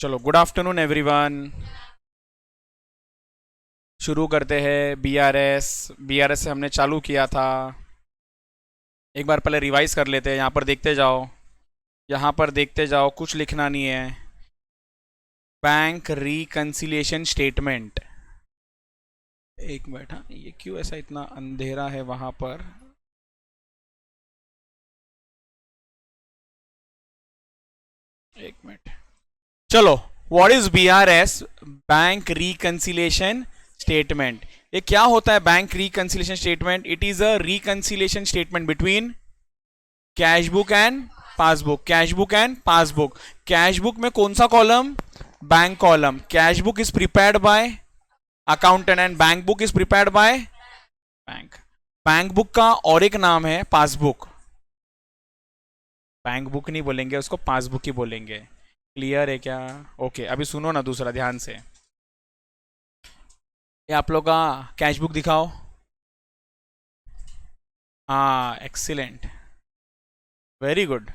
चलो, good afternoon everyone. शुरू करते हैं। बीआरएस से हमने चालू किया था। एक बार पहले रिवाइज कर लेते हैं। यहाँ पर देखते जाओ, यहाँ पर देखते जाओ, कुछ लिखना नहीं है। Bank reconciliation statement. एक मिनट, हाँ, ये क्यों ऐसा इतना अंधेरा है वहाँ पर? एक मिनट। चलो, what is BRS? Bank reconciliation statement. ये क्या होता है bank reconciliation statement? It is a reconciliation statement between cash book and passbook. Cash book and passbook. Cash book में कौन सा column? Bank column. Cash book is prepared by accountant and bank book is prepared by bank. Bank book का और एक नाम है passbook. Bank book नहीं बोलेंगे उसको, पासबुक ही बोलेंगे। क्लियर है क्या? ओके, अभी सुनो ना दूसरा ध्यान से। ये आप लोग का कैश बुक दिखाओ। हाँ, excellent, very good,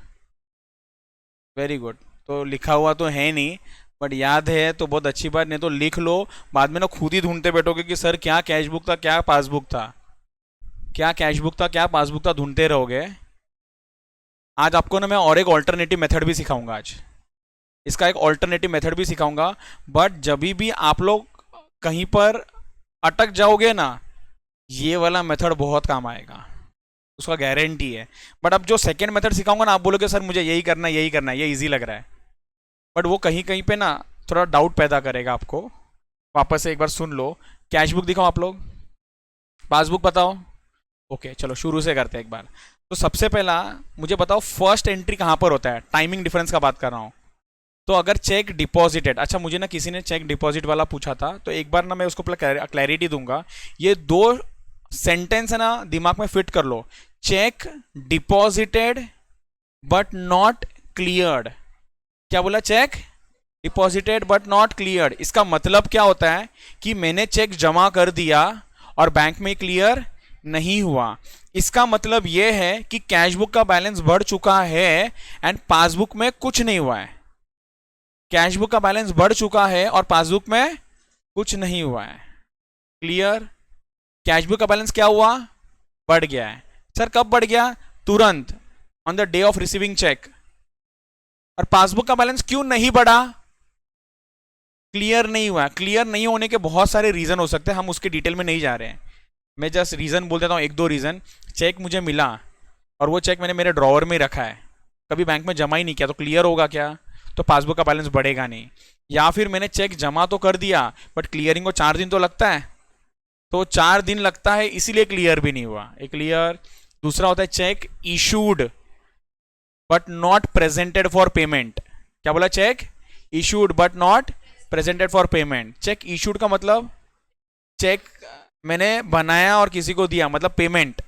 very good. तो लिखा हुआ तो है नहीं, बट याद है तो बहुत अच्छी बात। नहीं तो लिख लो, बाद में ना खुद ही ढूंढते बैठोगे कि सर क्या कैश बुक था, क्या पासबुक था, क्या कैश बुक था, क्या पासबुक था, ढूंढते रहोगे। आज आपको ना मैं और एक ऑल्टरनेटिव मेथड भी सिखाऊंगा आज। इसका एक ऑल्टरनेटिव मेथड भी सिखाऊंगा। बट जब भी आप लोग कहीं पर अटक जाओगे ना, ये वाला मेथड बहुत काम आएगा, उसका गारंटी है। बट अब जो सेकंड मेथड सिखाऊंगा ना, आप बोलोगे सर मुझे यही करना है, यही करना है, ये इजी लग रहा है। बट वो कहीं कहीं पे ना थोड़ा डाउट पैदा करेगा आपको। वापस से एक बार सुन लो। कैश बुक दिखाओ आप लोग, पासबुक बताओ। ओके, चलो शुरू से करते हैं एक बार। तो सबसे पहला मुझे बताओ, फर्स्ट एंट्री कहाँ पर होता है? टाइमिंग डिफरेंस का बात कर रहा हूँ। तो अगर चेक डिपॉजिटेड, अच्छा मुझे ना किसी ने चेक डिपॉजिट वाला पूछा था, तो एक बार ना मैं उसको क्लैरिटी दूंगा। ये दो सेंटेंस है ना, दिमाग में फिट कर लो। Cheque deposited but not cleared. क्या बोला? Cheque deposited but not cleared. इसका मतलब क्या होता है कि मैंने चेक जमा कर दिया और बैंक में क्लियर नहीं हुआ। इसका मतलब यह है कि कैश बुक का बैलेंस बढ़ चुका है एंड पासबुक में कुछ नहीं हुआ है। कैश बुक का बैलेंस बढ़ चुका है और पासबुक में कुछ नहीं हुआ है। क्लियर? कैश बुक का बैलेंस क्या हुआ? बढ़ गया है। सर कब बढ़ गया? तुरंत, on the day of receiving cheque. और पासबुक का बैलेंस क्यों नहीं बढ़ा? क्लियर नहीं हुआ। क्लियर नहीं होने के बहुत सारे रीजन हो सकते हैं, हम उसके डिटेल में नहीं जा रहे हैं। मैं जस्ट रीजन बोल देता हूँ, एक दो रीजन। चेक मुझे मिला और वो चेक मैंने मेरे ड्रॉवर में रखा है, कभी बैंक में जमा ही नहीं किया, तो क्लियर होगा क्या? तो पासबुक का बैलेंस बढ़ेगा नहीं। या फिर मैंने चेक जमा तो कर दिया बट क्लियरिंग को 4 दिन तो लगता है, तो 4 दिन लगता है इसीलिए क्लियर भी नहीं हुआ। एक क्लियर। दूसरा होता है check issued but not presented for payment. क्या बोला? Check issued but not presented for payment. Check issued का मतलब चेक मैंने बनाया और किसी को दिया, मतलब पेमेंट।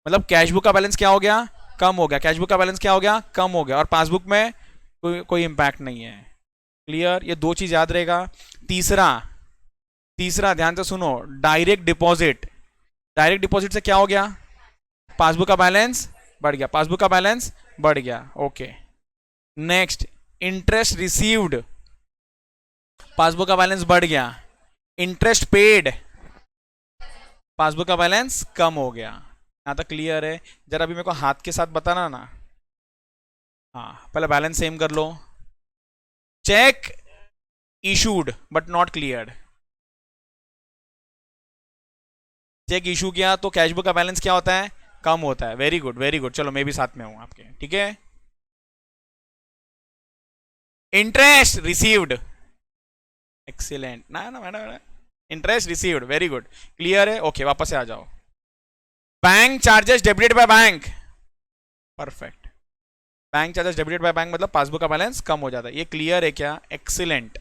मतलब कैश बुक का बैलेंस क्या हो गया? कम हो गया। कैश बुक का बैलेंस क्या हो गया? कम हो गया। और पासबुक में कोई इंपैक्ट नहीं है। क्लियर? ये दो चीज याद रहेगा। तीसरा तीसरा ध्यान से सुनो, डायरेक्ट डिपॉजिट। डायरेक्ट डिपॉजिट से क्या हो गया? पासबुक का बैलेंस बढ़ गया। पासबुक का बैलेंस बढ़ गया। Okay, next, interest received. Passbook का बैलेंस बढ़ गया। इंटरेस्ट पेड, पासबुक का बैलेंस कम हो गया। यहां तक क्लियर है? जरा अभी मेरे को हाथ के साथ बताना ना। हाँ, पहले बैलेंस सेम कर लो। Cheque issued but not cleared. Cheque issue किया तो कैश बुक का बैलेंस क्या होता है? कम होता है। Very good, very good. चलो मैं भी साथ में हूं आपके, ठीक है। इंटरेस्ट रिसीव्ड, एक्सीलेंट ना ना madam. Interest received, very good. Clear है? ओके, वापस से आ जाओ। Bank charges debited by bank, perfect. Bank charges debited by bank मतलब पासबुक का बैलेंस कम हो जाता है। ये क्लियर है क्या? एक्सीलेंट।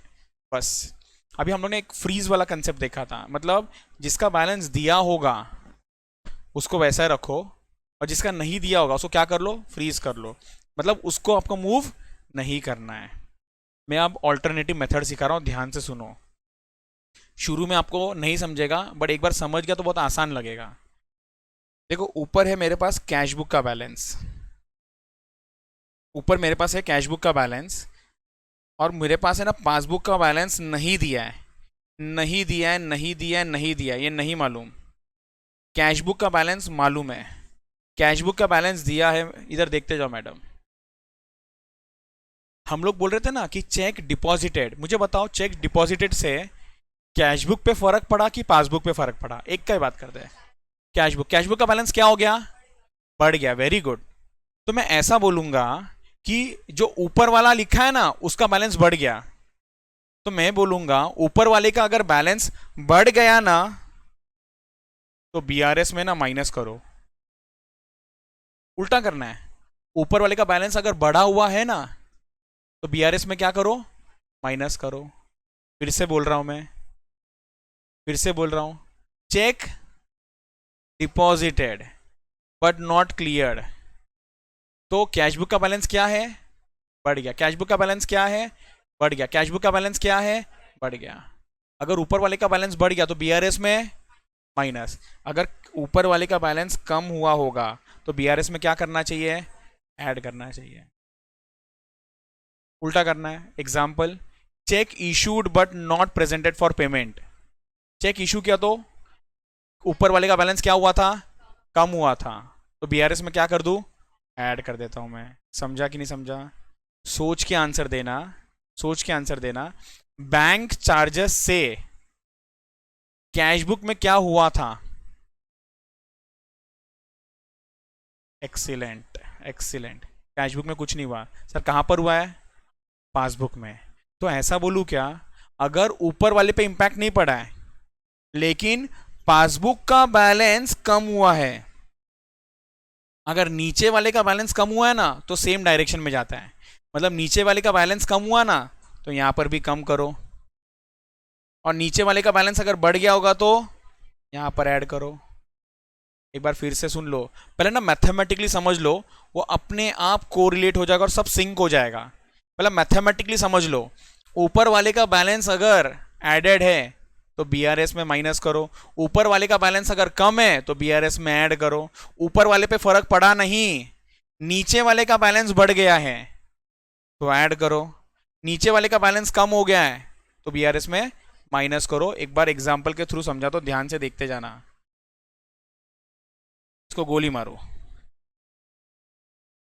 बस अभी हम लोगों ने एक फ्रीज वाला कंसेप्ट देखा था, मतलब जिसका बैलेंस दिया होगा उसको वैसा रखो और जिसका नहीं दिया होगा उसको क्या कर लो? फ्रीज कर लो। मतलब उसको आपको मूव नहीं करना है। मैं अब ऑल्टरनेटिव मेथड सिखा रहा हूं, ध्यान से सुनो। शुरू में आपको नहीं समझेगा, बट एक बार समझ गया तो बहुत आसान लगेगा। देखो, ऊपर है मेरे पास कैश बुक का बैलेंस। ऊपर मेरे पास है कैश बुक का बैलेंस। और मेरे पास है ना पासबुक का बैलेंस नहीं दिया है, नहीं दिया है, नहीं दिया है, नहीं दिया है, ये नहीं मालूम। कैशबुक का बैलेंस मालूम है, कैशबुक का बैलेंस दिया है। इधर देखते जाओ मैडम, हम लोग बोल रहे थे ना कि चेक डिपॉजिटेड, मुझे बताओ चेक डिपॉजिटेड से कैशबुक पे फर्क पड़ा कि पासबुक पे फर्क पड़ा? एक का ही बात करते हैं। कैशबुक, कैशबुक का बैलेंस क्या हो गया? बढ़ गया, वेरी गुड। तो मैं ऐसा बोलूंगा कि जो ऊपर वाला लिखा है ना उसका बैलेंस बढ़ गया, तो मैं बोलूंगा ऊपर वाले का अगर बैलेंस बढ़ गया ना तो बीआरएस में ना माइनस करो। उल्टा करना है, ऊपर वाले का बैलेंस अगर बढ़ा हुआ है ना तो बीआरएस में क्या करो? माइनस करो। फिर से बोल रहा हूं मैं, फिर से बोल रहा हूं, check deposited but not clear, तो कैशबुक का बैलेंस क्या है? बढ़ गया। कैशबुक का बैलेंस क्या है? बढ़ गया। कैशबुक का बैलेंस क्या है? बढ़ गया। अगर ऊपर वाले का बैलेंस बढ़ गया तो बीआरएस में माइनस। अगर ऊपर वाले का बैलेंस कम हुआ होगा तो बीआरएस में क्या करना चाहिए? ऐड करना चाहिए। उल्टा करना है। Example, cheque issued but not presented for payment. Cheque issue किया तो ऊपर वाले का बैलेंस क्या हुआ था? कम हुआ था, तो बीआरएस में क्या कर दूं? ऐड कर देता हूं मैं। समझा कि नहीं समझा? सोच के आंसर देना, सोच के आंसर देना। बैंक चार्जेस से कैशबुक में क्या हुआ था? Excellent, excellent. कैशबुक में कुछ नहीं हुआ सर, कहां पर हुआ है? पासबुक में। तो ऐसा बोलूं क्या, अगर ऊपर वाले पे इंपैक्ट नहीं पड़ा है लेकिन पासबुक का बैलेंस कम हुआ है, अगर नीचे वाले का बैलेंस कम हुआ है ना तो सेम डायरेक्शन में जाता है। मतलब नीचे वाले का बैलेंस कम हुआ ना तो यहां पर भी कम करो, और नीचे वाले का बैलेंस अगर बढ़ गया होगा तो यहां पर ऐड करो। एक बार फिर से सुन लो, पहले ना मैथमेटिकली समझ लो, वो अपने आप कोरिलेट हो जाएगा और सब सिंक हो जाएगा। पहले मैथमेटिकली समझ लो, ऊपर वाले का बैलेंस अगर एडेड है तो बीआरएस में माइनस करो, ऊपर वाले का बैलेंस अगर कम है तो बीआरएस में ऐड करो। ऊपर वाले पे फर्क पड़ा नहीं, नीचे वाले का बैलेंस बढ़ गया है तो ऐड करो, नीचे वाले का बैलेंस कम हो गया है तो बीआरएस में माइनस करो। एक बार एग्जाम्पल के थ्रू समझा तो ध्यान से देखते जाना। इसको गोली मारो,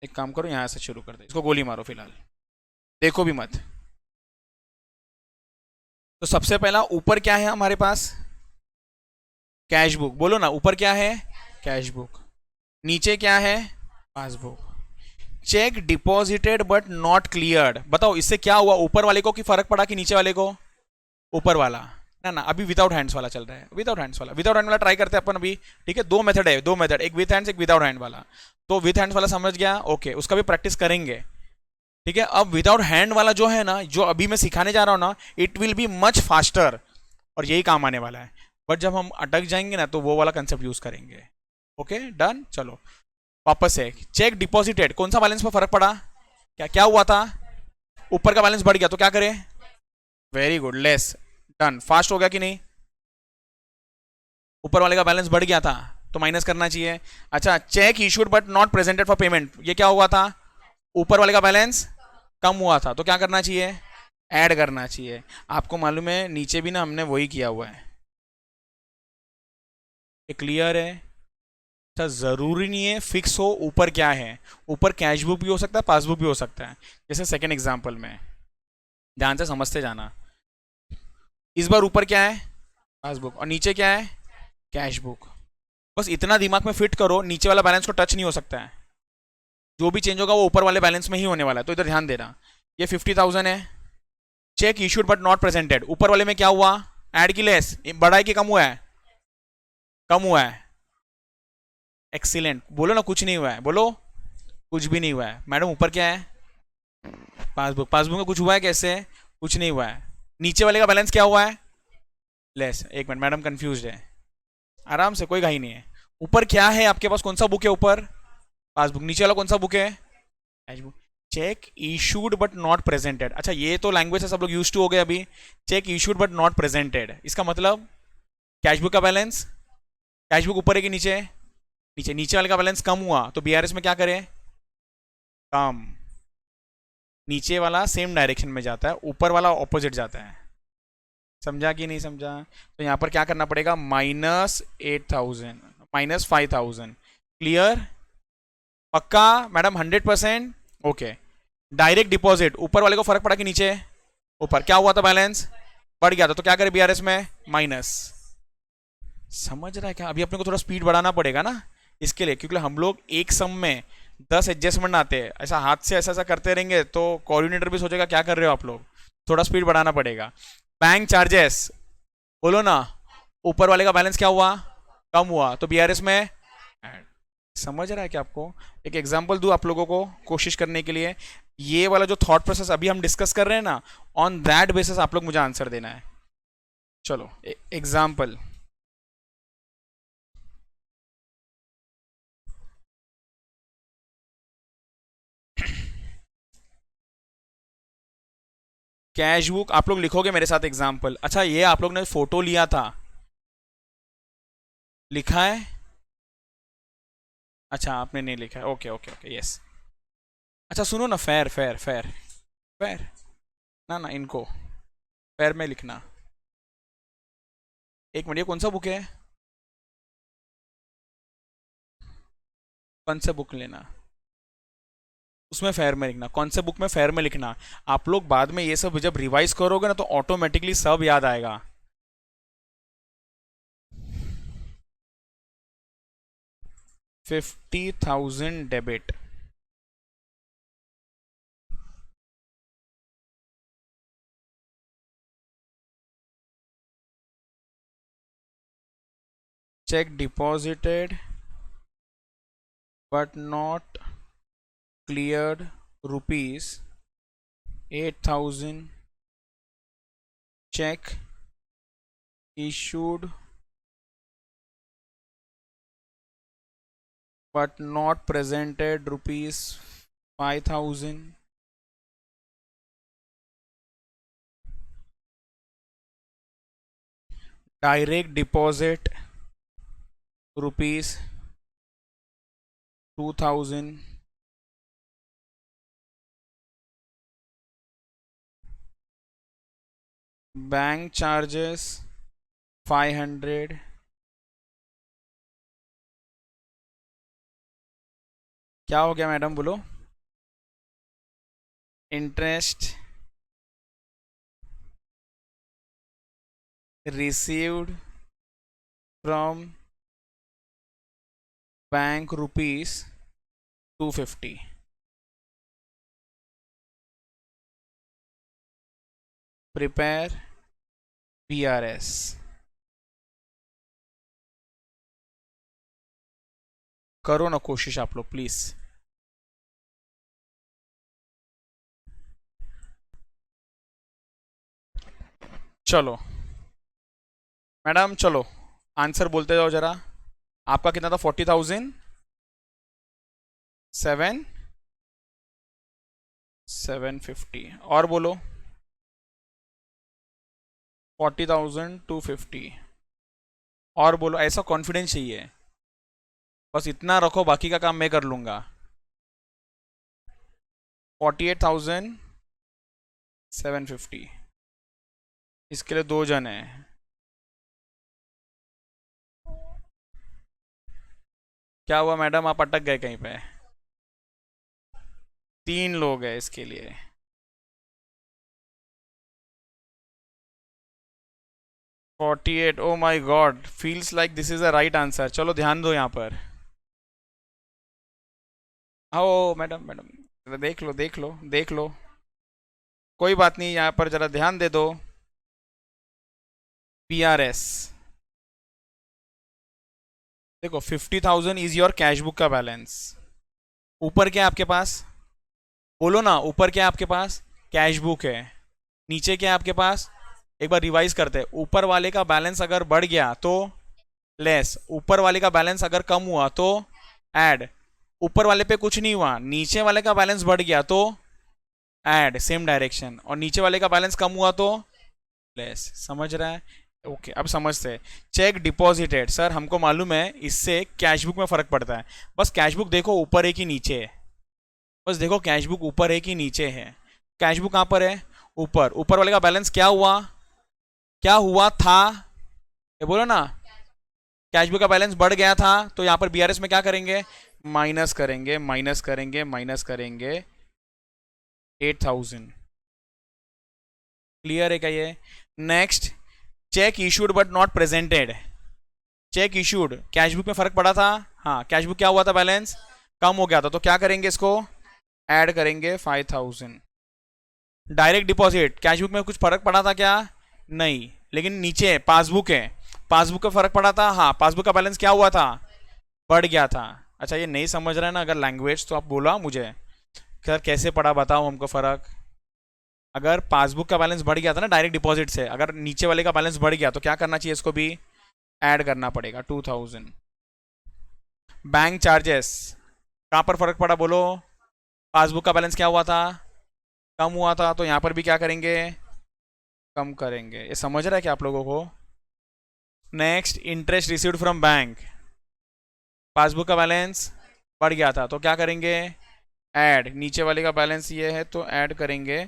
एक काम करो यहां से शुरू कर दे, इसको गोली मारो फिलहाल, देखो भी मत। तो सबसे पहला ऊपर क्या है हमारे पास? कैशबुक। बोलो ना, ऊपर क्या है? कैशबुक। नीचे क्या है? Passbook. Check deposited but not cleared, बताओ इससे क्या हुआ? ऊपर वाले को की फर्क पड़ा कि नीचे वाले को? ऊपर वाला ना ना, अभी विदाउट हैंड्स वाला चल रहा है, विदाउट हैंड्स वाला, विदाउट हैंड वाला ट्राई करते हैं अपन अभी। ठीक है, दो मेथड है, दो मेथड, एक विथ हैंड्स एक विदाउट हैंड वाला। तो विथ हैंड्स वाला समझ गया, ओके, उसका भी प्रैक्टिस करेंगे। ठीक है, अब विदाउट हैंड वाला जो है ना, जो अभी मैं सिखाने जा रहा हूं ना, it will be much faster और यही काम आने वाला है। बट जब हम अटक जाएंगे ना तो वो वाला कंसेप्ट यूज करेंगे। ओके डन, चलो वापस से। चेक डिपॉजिटेड, कौन सा बैलेंस पर फर्क पड़ा? क्या क्या हुआ था? ऊपर का बैलेंस बढ़ गया तो क्या करें? Very good, less. Done, fast हो गया कि नहीं? ऊपर वाले का बैलेंस बढ़ गया था तो माइनस करना चाहिए। अच्छा, check issued but not presented for payment, ये क्या हुआ था? ऊपर वाले का बैलेंस कम हुआ था तो क्या करना चाहिए? ऐड करना चाहिए। आपको मालूम है नीचे भी ना हमने वही किया हुआ है। ये क्लियर है? अच्छा, जरूरी नहीं है फिक्स हो ऊपर क्या है, ऊपर कैशबुक भी हो सकता है, पासबुक भी हो सकता है। जैसे सेकेंड एग्जाम्पल में ध्यान से समझते जाना, इस बार ऊपर क्या है? पासबुक, और नीचे क्या है? कैशबुक। बस इतना दिमाग में फिट करो, नीचे वाला बैलेंस को टच नहीं हो सकता है, जो भी चेंज होगा वो ऊपर वाले बैलेंस में ही होने वाला है। तो इधर ध्यान देना, ये 50,000 है, check issued but not presented, ऊपर वाले में क्या हुआ? ऐड की लेस, बढ़ा है कि कम हुआ है? कम हुआ है। एक्सीलेंट, बोलो ना कुछ नहीं हुआ है, बोलो कुछ भी नहीं हुआ है। मैडम ऊपर क्या है? पासबुक। पासबुक में कुछ हुआ है? कैसे? कुछ नहीं हुआ है। नीचे वाले का बैलेंस क्या हुआ है? लेस। एक मिनट, मैडम कंफ्यूज है, आराम से, कोई घाई नहीं है। ऊपर क्या है आपके पास? कौन सा बुक है ऊपर? पासबुक। नीचे वाला कौन सा बुक है? Cashbook. Check issued but not presented, अच्छा ये तो लैंग्वेज है सब लोग यूज टू हो गए अभी। Check issued but not presented, इसका मतलब कैशबुक का बैलेंस, कैशबुक ऊपर है कि नीचे? नीचे। नीचे वाले का बैलेंस कम हुआ तो बीआरएस में क्या करें? कम। नीचे वाला सेम डायरेक्शन में जाता है, ऊपर वाला ऑपोजिट जाता है। समझा कि नहीं समझा? तो यहाँ पर क्या करना पड़ेगा, -8,000 -5,000। क्लियर? पक्का मैडम? 100%? ओके। डायरेक्ट डिपॉजिट, ऊपर वाले को फर्क पड़ा कि नीचे? ऊपर। क्या हुआ था, बैलेंस बढ़ गया था, तो क्या करें बीआरएस में, माइनस। समझ रहा है क्या? अभी अपने को थोड़ा स्पीड बढ़ाना पड़ेगा ना इसके लिए, क्योंकि हम लोग एक सम में 10 एडजस्टमेंट आते हैं, ऐसा हाथ से ऐसा ऐसा करते रहेंगे तो कोऑर्डिनेटर भी सोचेगा क्या कर रहे हो आप लोग। थोड़ा स्पीड बढ़ाना पड़ेगा। बैंक चार्जेस, बोलो ना, ऊपर वाले का बैलेंस क्या हुआ, कम हुआ, तो बीआरएस में ऐड। समझ रहा है क्या आपको? एक एग्जांपल दूं आप लोगों को कोशिश करने के लिए। ये वाला जो थॉट प्रोसेस अभी हम डिस्कस कर रहे हैं ना, ऑन दैट बेसिस आप लोग मुझे आंसर देना है। चलो एग्जांपल, कैश बुक आप लोग लिखोगे मेरे साथ एग्जांपल। अच्छा, ये आप लोग ने फोटो लिया था, लिखा है? अच्छा, आपने नहीं लिखा है, ओके ओके ओके, यस। अच्छा सुनो ना, फेयर फेयर फेयर फेयर, ना ना इनको फेयर में लिखना। एक मिनट, ये कौन सा बुक है, कौन सा बुक लेना, उसमें फेयर में लिखना, कौन से बुक में फेयर में लिखना। आप लोग बाद में ये सब जब रिवाइज करोगे ना तो ऑटोमेटिकली सब याद आएगा। $50,000 debit, check deposited but not cleared ₹8,000, check issued but not presented ₹5,000, direct deposit ₹2,000, bank charges 500, क्या हो गया मैडम बोलो, interest received from bank ₹250, prepare BRS. करो ना कोशिश आप लोग प्लीज। चलो मैडम, चलो आंसर बोलते जाओ जरा। आपका कितना था, 40,000, 750, और बोलो 40,250, और बोलो, ऐसा कॉन्फिडेंस चाहिए, बस इतना रखो, बाकी का काम मैं कर लूंगा। 48,750, इसके लिए 2 जन है। क्या हुआ मैडम, आप अटक गए कहीं पे? 3 लोग हैं इसके लिए। 48, oh my god, feels like this is a right answer. चलो ध्यान दो यहाँ पर। आओ मैडम, मैडम देख लो देख लो देख लो, कोई बात नहीं, यहाँ पर जरा ध्यान दे दो। पीआरएस देखो, 50,000 इज योर कैश बुक का बैलेंस। ऊपर क्या है आपके पास, बोलो ना, ऊपर क्या है आपके पास, कैश बुक है। नीचे क्या है आपके पास, एक बार रिवाइज करते हैं। ऊपर वाले का बैलेंस अगर बढ़ गया तो लेस, ऊपर वाले का बैलेंस अगर कम हुआ तो ऐड। ऊपर वाले पे कुछ नहीं हुआ, नीचे वाले का बैलेंस बढ़ गया तो ऐड, सेम डायरेक्शन, और नीचे वाले का बैलेंस कम हुआ तो लेस। समझ रहा है? ओके, अब समझते हैं। चेक डिपॉजिटेड, सर हमको मालूम है इससे कैश बुक में फर्क पड़ता है। बस कैश बुक देखो ऊपर है कि नीचे है, बस देखो कैश बुक ऊपर है कि नीचे है। कैश बुक कहां पर है? ऊपर। ऊपर वाले का बैलेंस क्या हुआ? क्या हुआ था? ये बोलो ना, कैश बुक का बैलेंस बढ़ गया था, तो यहां पर बीआरएस में क्या करेंगे? माइनस करेंगे, माइनस करेंगे, माइनस करेंगे 8,000। क्लियर है क्या ये? Next, check issued but not presented. Check issued, cash book में फर्क पड़ा था, हाँ, कैश बुक क्या हुआ था? बैलेंस कम हो गया था, तो क्या करेंगे? इसको ऐड करेंगे 5,000। डायरेक्ट डिपॉजिट, कैश बुक में कुछ फर्क पड़ा था क्या? नहीं, लेकिन नीचे पासबुक है, पासबुक का फर्क पड़ा था, हाँ, पासबुक का बैलेंस क्या हुआ था? बढ़ गया था। अच्छा, ये नहीं समझ रहा है ना अगर लैंग्वेज, तो आप बोला मुझे सर कैसे पड़ा, बताओ हमको फर्क। अगर पासबुक का बैलेंस बढ़ गया था ना डायरेक्ट डिपॉजिट से, अगर नीचे वाले का बैलेंस बढ़ गया तो क्या करना चाहिए? इसको भी ऐड करना पड़ेगा 2,000। बैंक चार्जेस, कहां पर फर्क पड़ा बोलो? पासबुक का बैलेंस क्या हुआ था? कम हुआ था, तो यहां पर भी क्या करेंगे? कम करेंगे। ये समझ रहा है क्या आप लोगों को? Next, interest received from bank, passbook का बैलेंस बढ़ गया था, तो क्या करेंगे? ऐड, नीचे वाले का बैलेंस ये है तो ऐड करेंगे,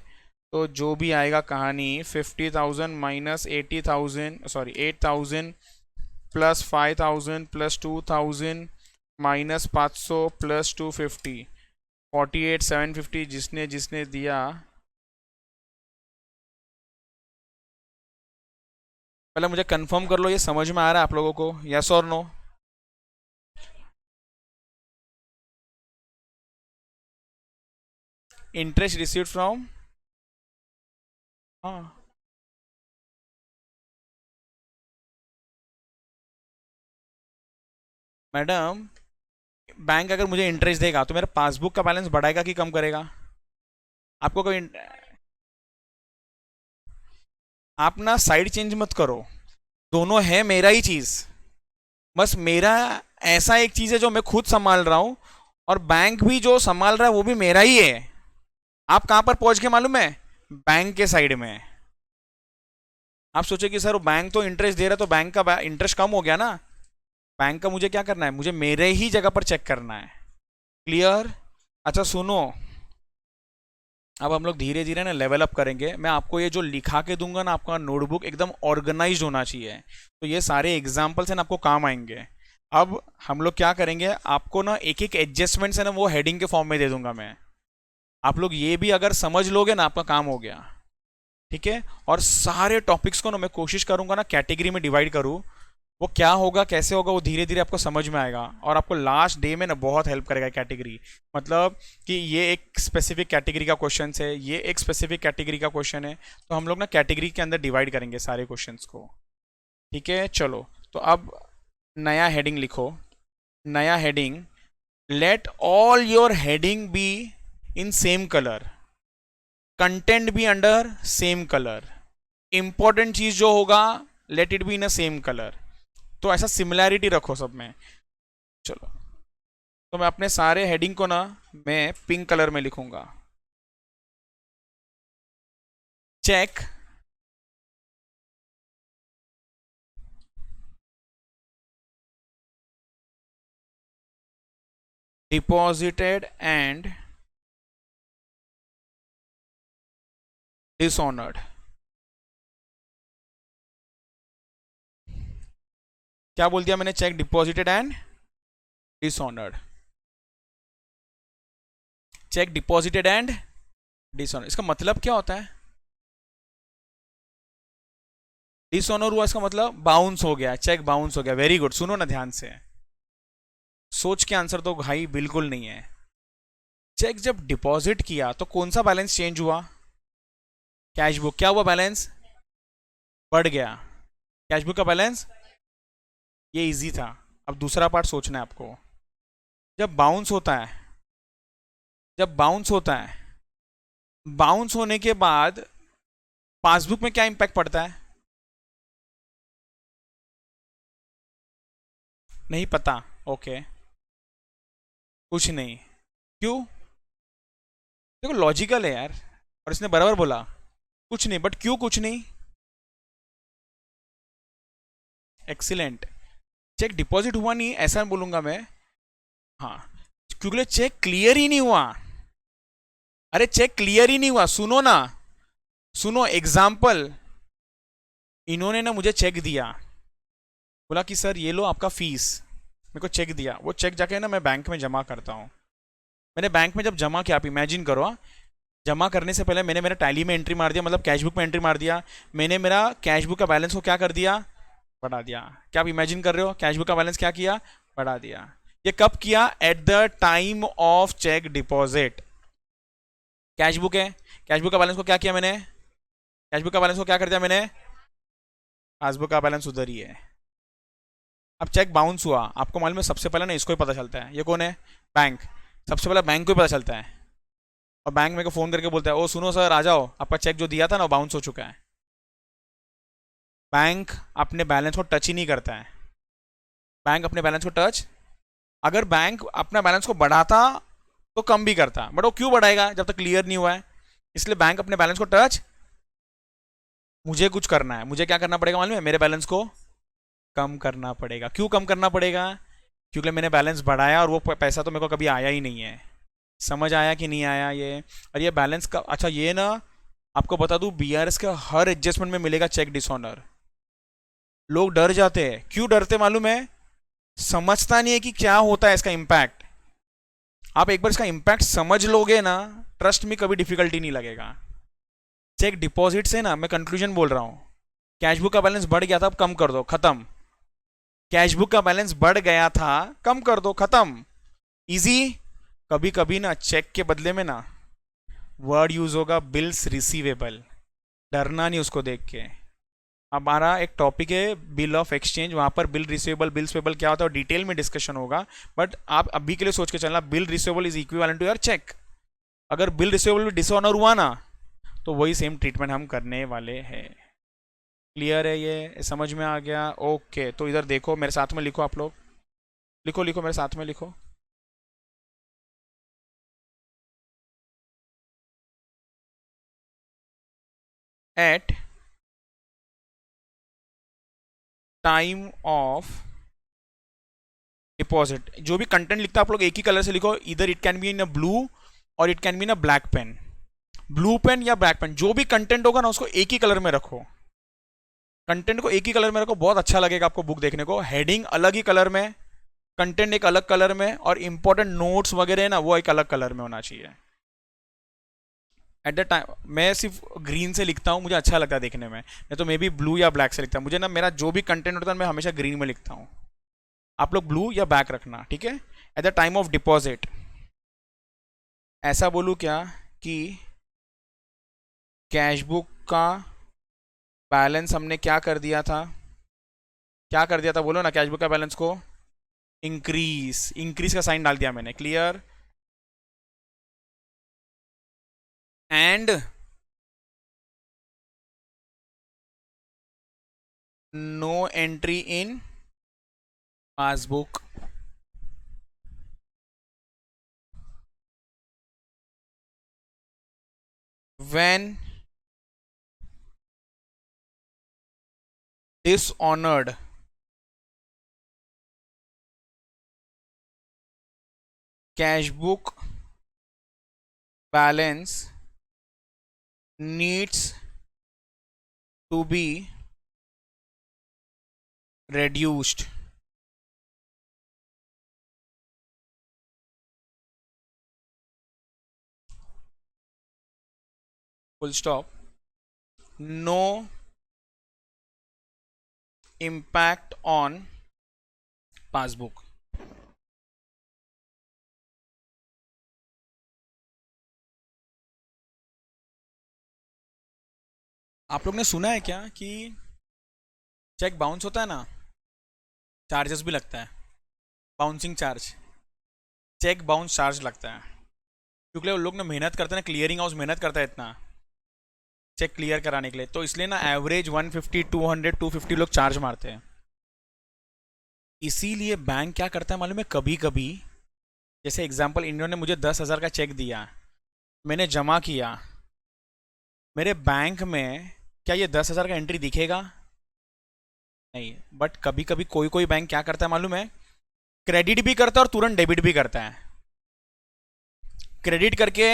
तो जो भी आएगा कहानी 50,000 minus 80,000, sorry 8,000 plus 5,000 plus 2,000 minus 500 plus 250, 48,750 जिसने जिसने दिया। पहले मुझे कंफर्म कर लो ये समझ में आ रहा है आप लोगों को, यस और नो? इंटरेस्ट रिसीव्ड फ्रॉम, हाँ, मैडम, बैंक अगर मुझे इंटरेस्ट देगा तो मेरा पासबुक का बैलेंस बढ़ाएगा कि कम करेगा? आपको कोई, आप ना साइड चेंज मत करो, दोनों है मेरा ही चीज। बस मेरा ऐसा एक चीज है जो मैं खुद संभाल रहा हूं, और बैंक भी जो संभाल रहा है वो भी मेरा ही है। आप कहां पर पहुंच गए मालूम है? बैंक के साइड में। आप सोचे कि सर बैंक तो इंटरेस्ट दे रहा है तो बैंक का इंटरेस्ट कम हो गया ना। बैंक का मुझे क्या करना है? मुझे मेरे ही जगह पर चेक करना है। क्लियर? अच्छा सुनो, अब हम लोग धीरे धीरे ना लेवल अप करेंगे। मैं आपको ये जो लिखा के दूंगा ना, आपका नोटबुक एकदम ऑर्गेनाइज होना चाहिए, तो ये सारे एग्जाम्पल्स है ना आपको काम आएंगे। अब हम लोग क्या करेंगे, आपको ना एक एक एडजस्टमेंट्स है ना वो हेडिंग के फॉर्म में दे दूंगा मैं। आप लोग ये भी अगर समझ लोगे ना, आपका काम हो गया। ठीक है? और सारे टॉपिक्स को ना मैं कोशिश करूंगा ना कैटेगरी में डिवाइड करूं। वो क्या होगा, कैसे होगा, वो धीरे धीरे आपको समझ में आएगा, और आपको लास्ट डे में ना बहुत हेल्प करेगा कैटेगरी। मतलब कि ये एक स्पेसिफिक कैटेगरी का क्वेश्चन है, ये एक स्पेसिफिक कैटेगरी का क्वेश्चन है, तो हम लोग ना कैटेगरी के अंदर डिवाइड करेंगे सारे क्वेश्चंस को। ठीक है? चलो, तो अब नया हेडिंग लिखो। नया heading, let all your heading be in same colour, content भी अंडर सेम कलर, इंपॉर्टेंट चीज जो होगा let it be in a same colour. तो ऐसा सिमिलैरिटी रखो सब में। चलो, तो मैं अपने सारे हेडिंग को ना मैं पिंक कलर में लिखूंगा। Check deposited and dishonoured. क्या बोल दिया मैंने? Check deposited and dishonoured. Check deposited and dishonour, इसका मतलब क्या होता है? डिसऑनर हुआ, इसका मतलब बाउंस हो गया, चेक बाउंस हो गया। वेरी गुड, सुनो ना ध्यान से, सोच के आंसर दो भाई, बिल्कुल नहीं है। चेक जब डिपॉजिट किया तो कौन सा बैलेंस चेंज हुआ? कैश बुक क्या हुआ? बैलेंस बढ़ गया। कैश बुक का बैलेंस, ये इजी था। अब दूसरा पार्ट सोचना है आपको। जब बाउंस होता है, जब बाउंस होता है, बाउंस होने के बाद पासबुक में क्या इंपैक्ट पड़ता है? नहीं पता? ओके, कुछ नहीं। क्यों? देखो लॉजिकल है यार, और इसने बराबर बोला, कुछ नहीं, बट क्यों कुछ नहीं? एक्सीलेंट। चेक डिपॉजिट हुआ नहीं ऐसा बोलूंगा मैं, हाँ, क्योंकि चेक क्लियर ही नहीं हुआ। अरे चेक क्लियर ही नहीं हुआ, सुनो ना, सुनो एग्जाम्पल। इन्होंने ना मुझे चेक दिया, बोला कि सर ये लो आपका फीस, मेरे को चेक दिया, वो चेक जाके ना मैं बैंक में जमा करता हूँ। मैंने बैंक में जब जमा किया, आप इमेजिन करो, जमा करने से पहले मैंने मेरा टैली में एंट्री मार दिया, मतलब कैश बुक में एंट्री मार दिया। मैंने मेरा कैश बुक का बैलेंस को क्या कर दिया, बढ़ा दिया। क्या आप इमेजिन कर रहे हो, कैश बुक का बैलेंस क्या किया, बढ़ा दिया। ये कब किया, at the time of cheque deposit. Cash book है, कैश बुक का बैलेंस को क्या किया मैंने, कैश बुक का बैलेंस को क्या कर दिया मैंने, पासबुक का बैलेंस उधर ही है। अब चेक बाउंस हुआ, आपको मालूम है सबसे पहले ना इसको ही पता चलता है, ये कौन है, बैंक। सबसे पहले बैंक को ही पता चलता है, और बैंक मेरे को फोन करके बोलता है, ओ सुनो सर आ जाओ, आपका चेक जो दिया था ना वो बाउंस हो चुका है। बैंक अपने बैलेंस को टच ही नहीं करता है, बैंक अपने बैलेंस को टच, अगर बैंक अपना बैलेंस को बढ़ाता तो कम भी करता, बट वो क्यों बढ़ाएगा जब तक क्लियर नहीं हुआ है। इसलिए बैंक अपने बैलेंस को टच, मुझे कुछ करना है, मुझे क्या करना पड़ेगा मालूम है, मेरे बैलेंस को कम करना पड़ेगा। क्यों कम करना पड़ेगा, क्योंकि मैंने बैलेंस बढ़ाया और वो पैसा तो मेरे को कभी आया ही नहीं है। समझ आया कि नहीं आया ये। और ये बैलेंस का, अच्छा ये ना आपको बता दूं, बीआरएस के हर एडजस्टमेंट में मिलेगा चेक डिसऑनर। लोग डर जाते हैं, क्यों डरते मालूम है, समझता नहीं है कि क्या होता है इसका इम्पैक्ट। आप एक बार इसका इम्पैक्ट समझ लोगे ना, ट्रस्ट में कभी डिफिकल्टी नहीं लगेगा। चेक डिपॉजिट से ना, मैं कंक्लूजन बोल रहा हूं, कैश बुक का बैलेंस बढ़ गया था, अब कम कर दो, खत्म। कैश बुक का बैलेंस बढ़ गया था, कम कर दो, खत्म, इजी। कभी कभी ना चेक के बदले में ना वर्ड यूज होगा बिल्स रिसीवेबल, डरना नहीं उसको देख के। हमारा एक टॉपिक है बिल ऑफ एक्सचेंज, वहां पर बिल रिसीवेबल बिल्स पेबल क्या होता है डिटेल में डिस्कशन होगा, बट आप अभी के लिए सोच के चलना, bill receivable is equivalent to your cheque. अगर बिल रिसीवेबल में डिसऑनर हुआ ना, तो वही सेम ट्रीटमेंट हम करने वाले हैं। क्लियर है, ये समझ में आ गया, ओके। तो इधर देखो, मेरे साथ में लिखो आप लोग, लिखो लिखो मेरे साथ में लिखो। एट टाइम ऑफ डिपॉजिट, जो भी कंटेंट लिखता है आप लोग एक ही कलर से लिखो, इधर it can be in a blue और it can be in a black pen. Blue pen या ब्लैक पेन, जो भी कंटेंट होगा ना उसको एक ही कलर में रखो, कंटेंट को एक ही कलर में रखो, बहुत अच्छा लगेगा आपको बुक देखने को। हेडिंग अलग ही कलर में, कंटेंट एक अलग कलर में, और इंपॉर्टेंट नोट्स वगैरह है ना वो एक अलग कलर में होना चाहिए। एट द टाइम मैं सिर्फ ग्रीन से लिखता हूँ, मुझे अच्छा लगता है देखने में, नहीं तो मे बी ब्लू या ब्लैक से लिखता हूँ। मुझे ना मेरा जो भी कंटेंट होता है मैं हमेशा ग्रीन में लिखता हूँ, आप लोग ब्लू या ब्लैक रखना, ठीक है। Eight the time of deposit, ऐसा बोलूँ क्या कि कैश बुक का बैलेंस हमने क्या कर दिया था, क्या कर दिया था बोलो ना, कैश बुक का बैलेंस को इंक्रीज, इंक्रीज का साइन डाल दिया मैंने, clear. And no entry in passbook, when dishonored cash book balance needs to be reduced. Full stop. No impact on passbook. आप लोग ने सुना है क्या कि चेक बाउंस होता है ना, चार्जेस भी लगता है, bouncing charge, cheque bounce charge लगता है, क्योंकि वो लोग ना मेहनत करते हैं ना, क्लियरिंग हाउस मेहनत करता है इतना चेक क्लियर कराने के लिए, तो इसलिए ना एवरेज 150 200 250 लोग चार्ज मारते हैं। इसीलिए बैंक क्या करता है मालूम है, कभी कभी, जैसे एग्जांपल इन्होंने मुझे 10,000 का चेक दिया, मैंने जमा किया, मेरे बैंक में क्या ये 10,000 का एंट्री दिखेगा, नहीं। बट कभी कभी कोई कोई बैंक क्या करता है मालूम है, क्रेडिट भी करता है और तुरंत डेबिट भी करता है। क्रेडिट करके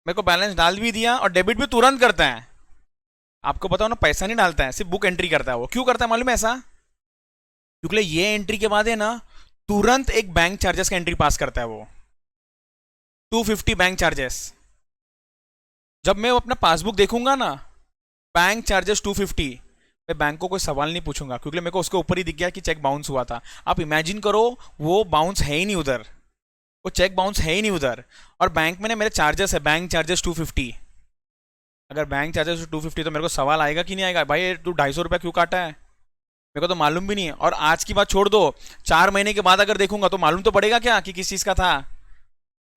मेरे को बैलेंस डाल भी दिया और डेबिट भी तुरंत करता है। आपको बताओ ना, पैसा नहीं डालता है, सिर्फ बुक एंट्री करता है। वो क्यों करता है मालूम है ऐसा? क्योंकि ये एंट्री के बाद है ना, तुरंत एक बैंक चार्जेस का एंट्री पास करता है वो, 250 बैंक चार्जेस। जब मैं अपना पासबुक देखूंगा ना, बैंक चार्जेस 250, मैं बैंक को कोई सवाल नहीं पूछूंगा, क्योंकि मेरे को उसके ऊपर ही दिख गया कि चेक बाउंस हुआ था। आप इमेजिन करो, वो बाउंस है ही नहीं उधर, वो चेक बाउंस है ही नहीं उधर, और बैंक में ना मेरे चार्जेस है, बैंक चार्जेस 250। अगर बैंक चार्जेस 250 तो मेरे को सवाल आएगा कि नहीं आएगा, भाई तू 250 रुपया क्यों काटा है? मेरे को तो मालूम भी नहीं है। और आज की बात छोड़ दो, 4 महीने के बाद अगर देखूंगा तो मालूम तो पड़ेगा क्या कि किस चीज का था।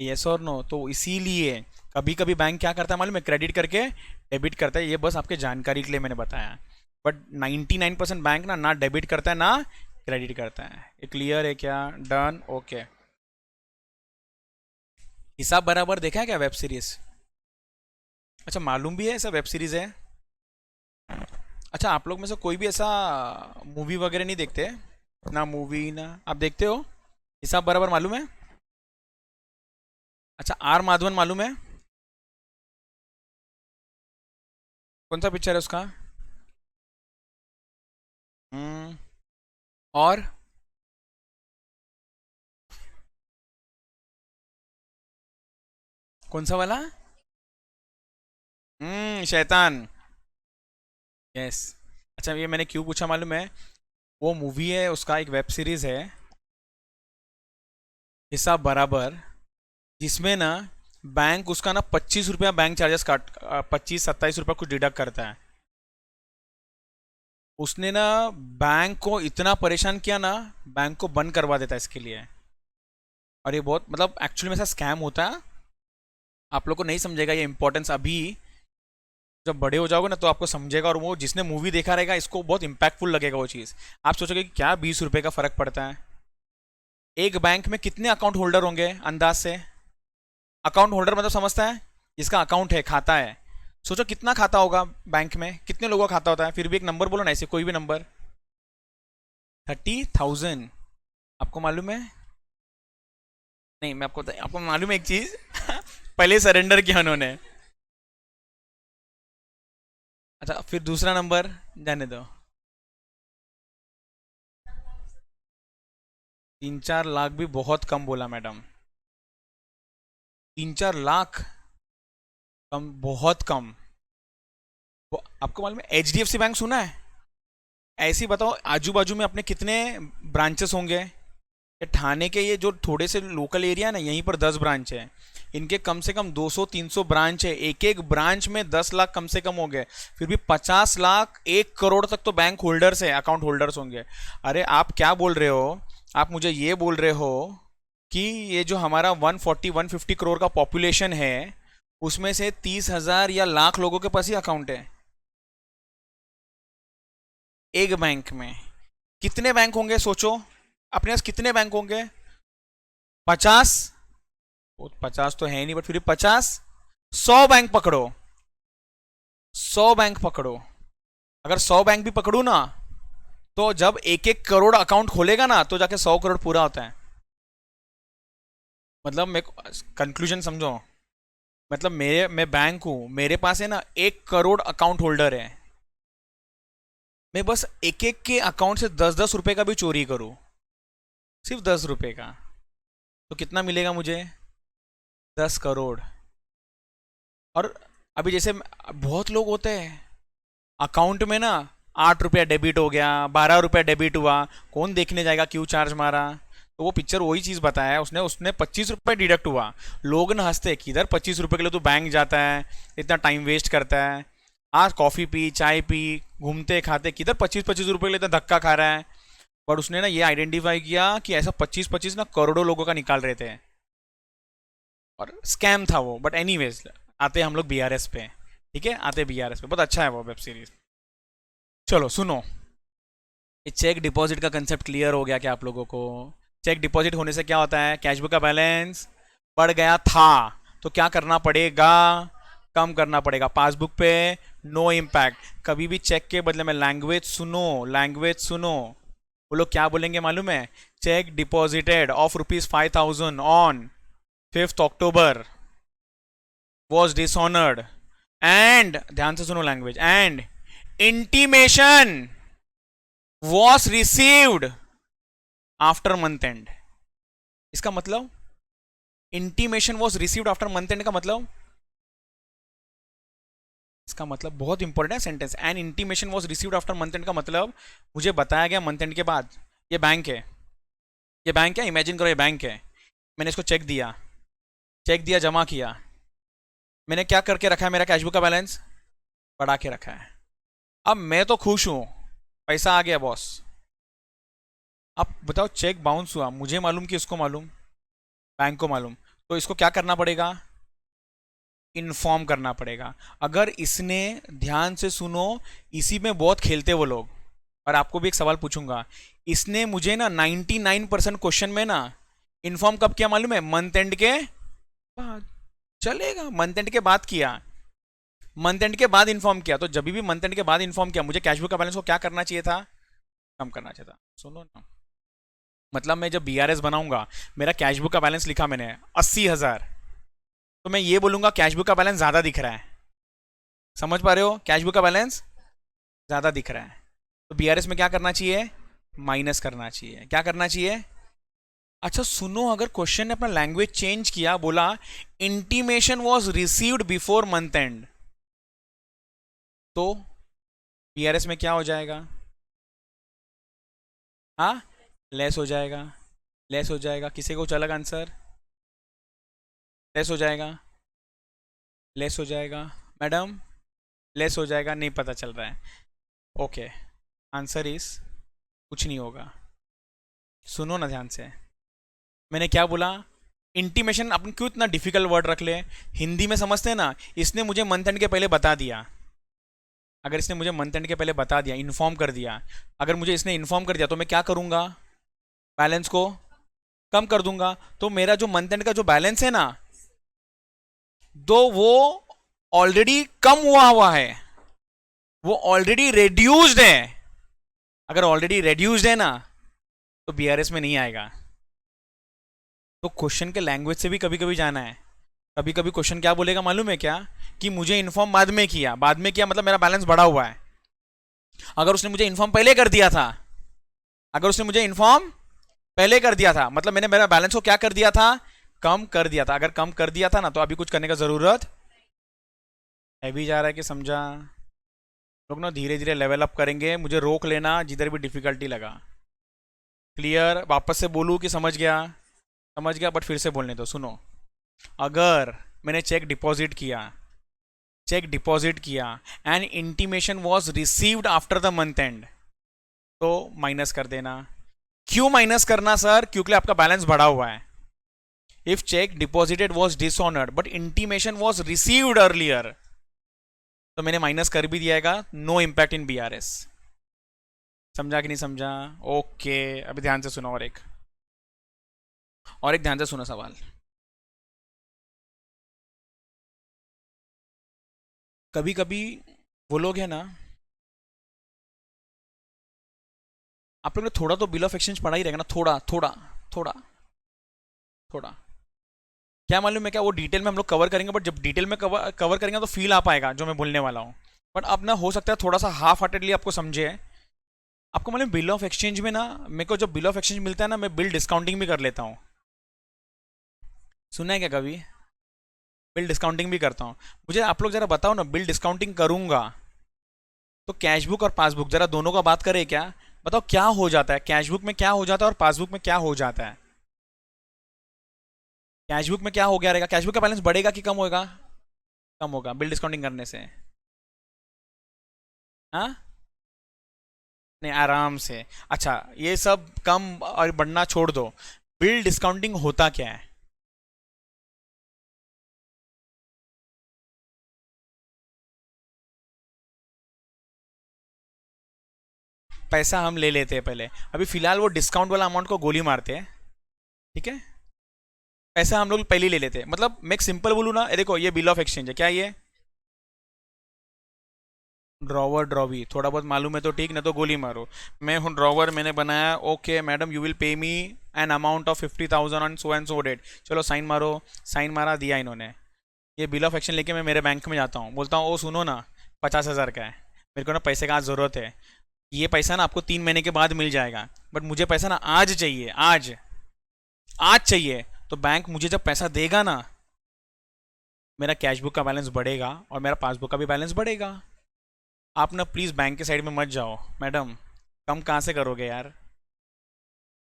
यस और नो? तो इसीलिए कभी कभी बैंक क्या करता है मालूम है, क्रेडिट करके डेबिट करता है। ये बस आपके जानकारी के लिए मैंने बताया। बट 99% बैंक ना डेबिट करता है ना क्रेडिट करता है। ये क्लियर है क्या? डन? ओके। हिसाब बराबर देखा है क्या वेब सीरीज? अच्छा, मालूम भी है ऐसा वेब सीरीज है? अच्छा, आप लोग में से कोई भी ऐसा मूवी वगैरह नहीं देखते? ना मूवी ना आप देखते हो? हिसाब बराबर मालूम है? अच्छा, आर माधवन मालूम है? कौन सा पिक्चर है उसका? हम्म। और कौन सा वाला? शैतान। यस। अच्छा, ये मैंने क्यों पूछा मालूम है? वो मूवी है, उसका एक वेब सीरीज है हिसाब बराबर, जिसमें ना बैंक उसका ना 25 रुपया बैंक चार्जेस काट, 25-27 रुपया कुछ डिडक्ट करता है। उसने ना बैंक को इतना परेशान किया ना, बैंक को बंद करवा देता है इसके लिए। और ये बहुत मतलब एक्चुअली में ऐसा स्कैम होता है। आप लोग को नहीं समझेगा ये इंपॉर्टेंस अभी, जब बड़े हो जाओगे ना तो आपको समझेगा। और वो जिसने मूवी देखा रहेगा, इसको बहुत इंपैक्टफुल लगेगा वो चीज़। आप सोचोगे कि क्या 20 रुपये का फर्क पड़ता है? एक बैंक में कितने अकाउंट होल्डर होंगे अंदाज से? अकाउंट होल्डर मतलब समझता है, जिसका अकाउंट है, खाता है। सोचो कितना खाता होगा बैंक में, कितने लोगों का खाता होता है? फिर भी एक नंबर बोलो ना, ऐसे कोई भी नंबर। 30,000। आपको मालूम है? नहीं, मैं आपको मालूम है एक चीज? पहले सरेंडर किया उन्होंने। अच्छा, फिर दूसरा नंबर जाने दो। 3-4 लाख भी बहुत कम बोला मैडम। 3-4 लाख कम, बहुत कम। आपको मालूम है HDFC बैंक सुना है? ऐसे ही बताओ, आजू बाजू में अपने कितने ब्रांचेस होंगे? ये ठाणे के ये जो थोड़े से लोकल एरिया ना, यहीं पर 10 ब्रांच है। इनके कम से कम 200-300 ब्रांच है, एक एक ब्रांच में 10 लाख कम से कम हो गए। फिर भी 50 लाख 1 करोड़ तक तो बैंक होल्डर्स है, अकाउंट होल्डर्स होंगे। अरे आप क्या बोल रहे हो? आप मुझे ये बोल रहे हो कि ये जो हमारा 140-150 करोड़ का पॉपुलेशन है, उसमें से 30,000 या लाख लोगों के पास ही अकाउंट है एक बैंक में? कितने बैंक होंगे सोचो, अपने पास कितने बैंक होंगे? 50? वो 50 तो है नहीं, बट फिर भी 50, 100 बैंक पकड़ो, 100 बैंक पकड़ो। अगर 100 बैंक भी पकड़ू ना, तो जब एक एक करोड़ अकाउंट खोलेगा ना, तो जाके 100 करोड़ पूरा होता है। मतलब मैं कंक्लूजन समझो, मतलब मैं बैंक हूं, मेरे पास है ना 1 करोड़ अकाउंट होल्डर है। मैं बस एक एक के अकाउंट से 10-10 रुपए का भी चोरी करूं, सिर्फ 10 रुपए का, तो कितना मिलेगा मुझे? 10 करोड़। और अभी जैसे बहुत लोग होते हैं अकाउंट में ना, 8 रुपया डेबिट हो गया, 12 रुपया डेबिट हुआ, कौन देखने जाएगा क्यों चार्ज मारा? तो वो पिक्चर वही चीज़ बताया है उसने उसने 25 रुपये डिडक्ट हुआ। लोग ना हंसते हैं कि इधर 25 रुपये के लिए तो बैंक जाता है, इतना टाइम वेस्ट करता है, आज कॉफ़ी पी, चाय पी, घूमते खाते, किधर 25-25 रुपये के लिए इतना धक्का खा रहा है। पर उसने ना ये आइडेंटिफाई किया कि ऐसा 25-25 ना करोड़ों लोगों का निकाल रहे थे, और स्कैम था वो। बट एनीवेज, आते हम लोग BRS पे। ठीक है, आते BRS पे, बहुत अच्छा है वो वेब सीरीज। चलो सुनो, ये चेक डिपॉजिट का कंसेप्ट क्लियर हो गया क्या आप लोगों को? चेक डिपॉजिट होने से क्या होता है? कैशबुक का बैलेंस बढ़ गया था, तो क्या करना पड़ेगा? कम करना पड़ेगा। पासबुक पे नो इम्पैक्ट। कभी भी चेक के बदले में लैंग्वेज सुनो, लैंग्वेज सुनो। वो लोग क्या बोलेंगे मालूम है? Check deposited of ₹5,000 on 5th October। Was dishonoured and, ध्यान से सुनो language, and intimation was received after month and. इसका मतलब intimation was received after month and का मतलब, इसका मतलब बहुत इंपॉर्टेंट है sentence, and intimation was received after month and का मतलब मुझे बताया गया मंथ एंड के बाद। ये बैंक है, ये बैंक है, इमेजिन करो ये बैंक है, मैंने इसको चेक दिया, चेक दिया, जमा किया, मैंने क्या करके रखा है, मेरा कैशबुक का बैलेंस बढ़ा के रखा है। अब मैं तो खुश हूं, पैसा आ गया बॉस। अब बताओ चेक बाउंस हुआ, मुझे मालूम कि इसको मालूम, बैंक को मालूम, तो इसको क्या करना पड़ेगा, इन्फॉर्म करना पड़ेगा। अगर इसने, ध्यान से सुनो, इसी में बहुत खेलते वो लोग, और आपको भी एक सवाल पूछूंगा, इसने मुझे ना 99% क्वेश्चन में ना इन्फॉर्म कब किया मालूम है, मंथ एंड के बाद। चलेगा, मंथ एंड के बाद किया, मंथ एंड के बाद इन्फॉर्म किया, तो जब भी मंथ एंड के बाद इन्फॉर्म किया, मुझे कैशबुक का बैलेंस को क्या करना चाहिए था, कम करना चाहिए था। सुनो ना, मतलब मैं जब बीआरएस बनाऊंगा, मेरा कैशबुक का बैलेंस लिखा मैंने 80,000, तो मैं ये बोलूंगा कैशबुक का बैलेंस ज्यादा दिख रहा है, समझ पा रहे हो, कैशबुक का बैलेंस ज्यादा दिख रहा है, तो बीआरएस में क्या करना चाहिए, माइनस करना चाहिए। क्या करना चाहिए, अच्छा सुनो, अगर क्वेश्चन ने अपना लैंग्वेज चेंज किया, बोला intimation was received before month and, तो बीआरएस में क्या हो जाएगा, हाँ लेस हो जाएगा, लेस हो जाएगा। किसी को कुछ अलग आंसर, लेस हो जाएगा, लेस हो जाएगा, मैडम लेस हो जाएगा, नहीं पता चल रहा है, ओके, आंसर इज कुछ नहीं होगा। सुनो ना ध्यान से, मैंने क्या बोला, इंटीमेशन, अपन क्यों इतना डिफिकल्ट वर्ड रख ले, हिंदी में समझते हैं ना, इसने मुझे मंथ एंड के पहले बता दिया, अगर इसने मुझे मंथ एंड के पहले बता दिया, इन्फॉर्म कर दिया, अगर मुझे इसने इन्फॉर्म कर दिया, तो मैं क्या करूंगा, बैलेंस को कम कर दूंगा, तो मेरा जो मंथ एंड का जो बैलेंस है ना, तो वो ऑलरेडी कम हुआ है, वो ऑलरेडी रेड्यूस्ड है। अगर ऑलरेडी रेड्यूस्ड है ना, तो बीआरएस में नहीं आएगा। तो क्वेश्चन के लैंग्वेज से भी कभी कभी जाना है। कभी कभी क्वेश्चन क्या बोलेगा मालूम है क्या, कि मुझे इन्फॉर्म बाद में किया, बाद में किया मतलब मेरा बैलेंस बढ़ा हुआ है। अगर उसने मुझे इन्फॉर्म पहले कर दिया था, अगर उसने मुझे इन्फॉर्म पहले कर दिया था, मतलब मैंने मेरा बैलेंस को क्या कर दिया था, कम कर दिया था। अगर कम कर दिया था ना, तो अभी कुछ करने का जरूरत है भी। जा रहा है कि समझा, लोग ना धीरे धीरे लेवल अप करेंगे, मुझे रोक लेना जिधर भी डिफिकल्टी लगा। क्लियर, वापस से बोलूँ कि समझ गया, समझ गया, बट फिर से बोलने दो। सुनो, अगर मैंने चेक डिपॉजिट किया, चेक डिपॉजिट किया and intimation was received after the month and, तो माइनस कर देना। क्यों माइनस करना सर, क्योंकि आपका बैलेंस बढ़ा हुआ है। If check deposited was dishonoured but intimation was received earlier, तो मैंने माइनस कर भी दिया, नो इंपैक्ट इन बीआरएस। समझा कि नहीं समझा, ओके। अभी ध्यान से सुनो, और एक ध्यान से सुनो सवाल। कभी कभी वो लोग है ना, आप लोग ने थोड़ा तो बिल ऑफ एक्सचेंज पढ़ा ही रहेगा ना, थोड़ा थोड़ा थोड़ा थोड़ा, क्या मालूम है क्या, वो डिटेल में हम लोग कवर करेंगे, बट जब डिटेल में कवर करेंगे तो फील आ पाएगा जो मैं बोलने वाला हूँ। बट अब ना हो सकता है थोड़ा सा हाफ हार्टेडली आपको समझे। आपको मालूम बिल ऑफ एक्सचेंज में ना, मेरे को जब बिल ऑफ एक्सचेंज मिलता है ना, मैं बिल डिस्काउंटिंग भी कर लेता हूँ। सुना है क्या कभी, बिल डिस्काउंटिंग भी करता हूँ। मुझे आप लोग जरा बताओ ना, बिल डिस्काउंटिंग करूंगा तो कैशबुक और पासबुक जरा दोनों का बात करें क्या, बताओ क्या हो जाता है, कैशबुक में क्या हो जाता है और पासबुक में क्या हो जाता है। कैशबुक में क्या हो गया रहेगा, कैशबुक का बैलेंस बढ़ेगा कि कम होगा, कम होगा बिल डिस्काउंटिंग करने से। हाँ, नहीं आराम से। अच्छा, ये सब कम और बढ़ना छोड़ दो, बिल डिस्काउंटिंग होता क्या है। पैसा हम ले लेते हैं पहले, अभी फिलहाल वो डिस्काउंट वाला अमाउंट को गोली मारते हैं, ठीक है। पैसा हम लोग पहले ही ले लेते हैं, मतलब मैं एक सिंपल बोलूँ ना, देखो ये बिल ऑफ एक्सचेंज है, क्या ये ड्रॉवर ड्रॉवी, थोड़ा बहुत मालूम है तो ठीक, ना तो गोली मारो। मैं हूँ ड्रॉवर, मैंने बनाया, okay madam you will pay me an amount of 50,000 on so and so date, चलो साइन मारो, साइन मारा, दिया इन्होंने। ये बिल ऑफ एक्शन लेके मैं मेरे बैंक में जाता हूँ, बोलता हूँ ओ सुनो ना, 50,000 का है, मेरे को ना पैसे का आज ज़रूरत है, ये पैसा ना आपको 3 महीने के बाद मिल जाएगा, बट मुझे पैसा ना आज चाहिए, आज आज चाहिए। तो बैंक मुझे जब पैसा देगा ना, मेरा कैशबुक का बैलेंस बढ़ेगा और मेरा पासबुक का भी बैलेंस बढ़ेगा। आप ना प्लीज़ बैंक के साइड में मत जाओ मैडम, कम कहाँ से करोगे यार,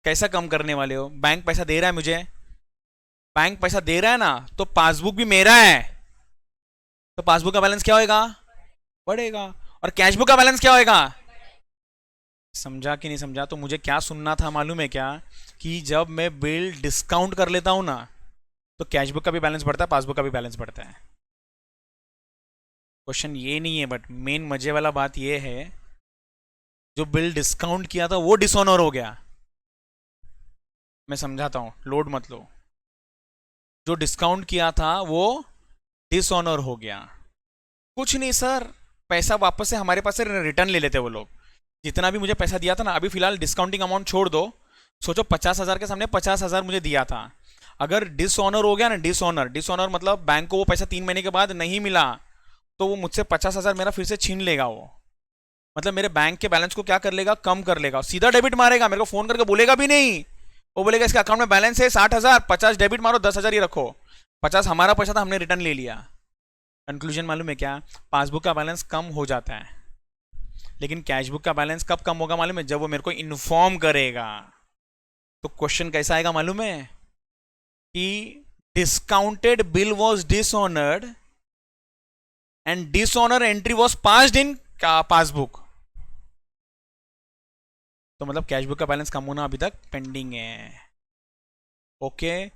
कैसा कम करने वाले हो? बैंक पैसा दे रहा है मुझे, बैंक पैसा दे रहा है ना, तो पासबुक भी मेरा है, तो पासबुक का बैलेंस क्या होएगा? बढ़ेगा। और कैशबुक का बैलेंस क्या होएगा? समझा कि नहीं समझा? तो मुझे क्या सुनना था मालूम है क्या, कि जब मैं बिल डिस्काउंट कर लेता हूं ना, तो कैशबुक का भी बैलेंस बढ़ता है, पासबुक का भी बैलेंस बढ़ता है। क्वेश्चन ये नहीं है, बट मेन मजे वाला बात ये है, जो बिल डिस्काउंट किया था वो डिसऑनर हो गया। मैं समझाता हूं, लोड मत लो। जो डिस्काउंट किया था वो डिसऑनर हो गया। कुछ नहीं सर, पैसा वापस से हमारे पास से रिटर्न ले लेते वो लोग, जितना भी मुझे पैसा दिया था ना, अभी फिलहाल डिस्काउंटिंग अमाउंट छोड़ दो, सोचो 50,000 के सामने 50,000 मुझे दिया था, अगर डिसऑनर हो गया ना, डिसऑनर डिसऑनर मतलब बैंक को वो पैसा 3 महीने के बाद नहीं मिला, तो वो मुझसे 50,000 मेरा फिर से छीन लेगा वो, मतलब मेरे बैंक के बैलेंस को क्या कर लेगा? कम कर लेगा, सीधा डेबिट मारेगा, मेरे को फोन करके बोलेगा भी नहीं, वो बोलेगा इसके अकाउंट में बैलेंस है 60,000, 50 डेबिट मारो, 10,000 ही रखो, 50 हमारा पैसा था, हमने रिटर्न ले लिया। कंक्लूजन मालूम है क्या? पासबुक का बैलेंस कम हो जाता है, लेकिन कैशबुक का बैलेंस कब कम होगा मालूम है? जब वो मेरे को इन्फॉर्म करेगा। तो क्वेश्चन कैसा आएगा मालूम है, कि discounted bill was dishonoured and dishonour entry was passed in passbook. तो मतलब कैशबुक का बैलेंस कम होना अभी तक पेंडिंग है। ओके,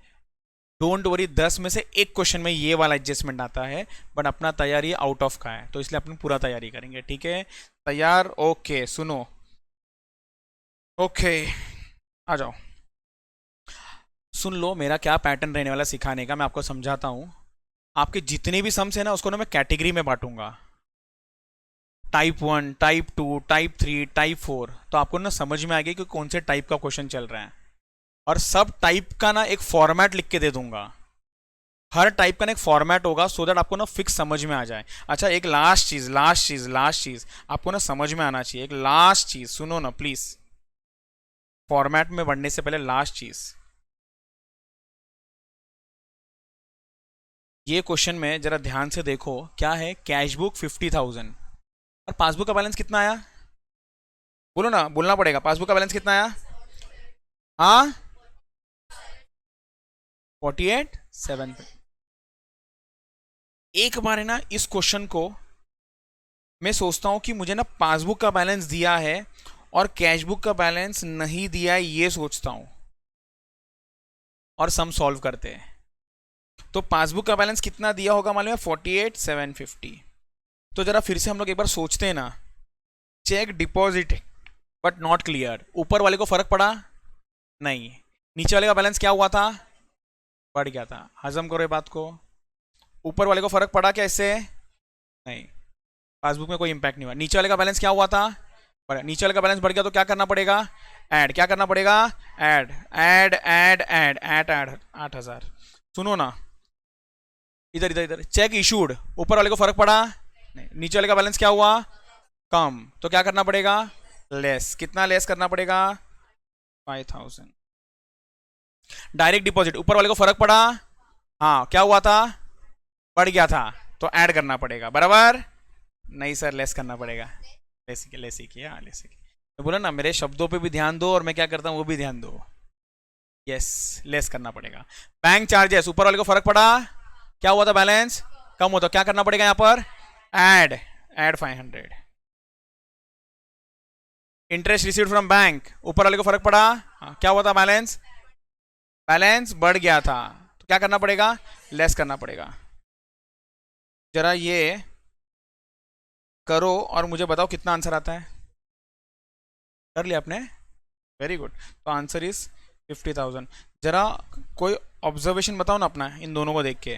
डोंट वरी, 10 में से एक क्वेश्चन में ये वाला एडजस्टमेंट आता है, बट अपना तैयारी आउट ऑफ का है, तो इसलिए अपन पूरा तैयारी करेंगे। ठीक है, तैयार? ओके, सुनो, ओके आ जाओ, सुन लो मेरा क्या पैटर्न रहने वाला सिखाने का, मैं आपको समझाता हूं। आपके जितने भी सम्स है ना, उसको ना मैं कैटेगरी में बांटूंगा, टाइप 1, टाइप 2, टाइप 3, टाइप 4, तो आपको ना समझ में आ गया कि कौन से टाइप का क्वेश्चन चल रहा है, और सब टाइप का ना एक फॉर्मेट लिख के दे दूंगा, हर टाइप का ना एक फॉर्मेट होगा, सो दैट आपको ना फिक्स समझ में आ जाए। अच्छा, एक लास्ट चीज आपको ना समझ में आना चाहिए, एक लास्ट चीज सुनो ना प्लीज, फॉर्मेट में बढ़ने से पहले लास्ट चीज, ये क्वेश्चन में जरा ध्यान से देखो, क्या है? कैशबुक 50,000 और पासबुक का बैलेंस कितना आया? बोलो ना, बोलना पड़ेगा, पासबुक का बैलेंस कितना आया? हाँ, 48,700। एक बार है ना, इस क्वेश्चन को मैं सोचता हूं कि मुझे ना पासबुक का बैलेंस दिया है और कैशबुक का बैलेंस नहीं दिया है, ये सोचता हूं, और सम सॉल्व करते हैं। तो पासबुक का बैलेंस कितना दिया होगा मालूम है? 48,750। तो जरा फिर से हम लोग एक बार सोचते हैं ना, cheque deposit but not clear, ऊपर वाले को फर्क पड़ा नहीं, नीचे वाले का बैलेंस क्या हुआ था? बढ़ गया था। हजम करो ये बात को, ऊपर वाले को फर्क पड़ा क्या इससे? नहीं, पासबुक में कोई इंपैक्ट नहीं हुआ। नीचे वाले का बैलेंस क्या हुआ था? नीचे वाले का बैलेंस बढ़ गया, तो क्या करना पड़ेगा? ऐड, क्या करना पड़ेगा? Add add add add add add 8,000। सुनो ना, इधर इधर इधर, चेक इशूड, ऊपर वाले को फर्क पड़ा नहीं, नीचे वाले का बैलेंस क्या हुआ? कम, तो क्या करना पड़ेगा? लेस, कितना लेस करना पड़ेगा? 5,000। डायरेक्ट डिपॉजिट, ऊपर वाले को फर्क पड़ा, हाँ क्या हुआ था? बढ़ गया था, तो ऐड करना पड़ेगा, बराबर? नहीं सर, लेस करना पड़ेगा। लेस की हाँ, लेस की। मैं बोला ना, मेरे शब्दों पे भी ध्यान दो और मैं क्या करता हूँ वो भी ध्यान दो। यस, लेस करना पड़ेगा। बैंक चार्जेस, ऊपर वाले को फर्क पड़ा, क्या हुआ था? बैलेंस कम होता, क्या करना पड़ेगा यहाँ पर? Add add 500। Interest received from bank, ऊपर वाले को फर्क पड़ा, हाँ, क्या हुआ था? बैलेंस बैलेंस बढ़ गया था, तो क्या करना पड़ेगा? लेस करना पड़ेगा। जरा ये करो और मुझे बताओ कितना आंसर आता है। कर लिया आपने? Very good. तो आंसर इज 50,000। जरा कोई ऑब्जर्वेशन बताओ ना अपना इन दोनों को देख के।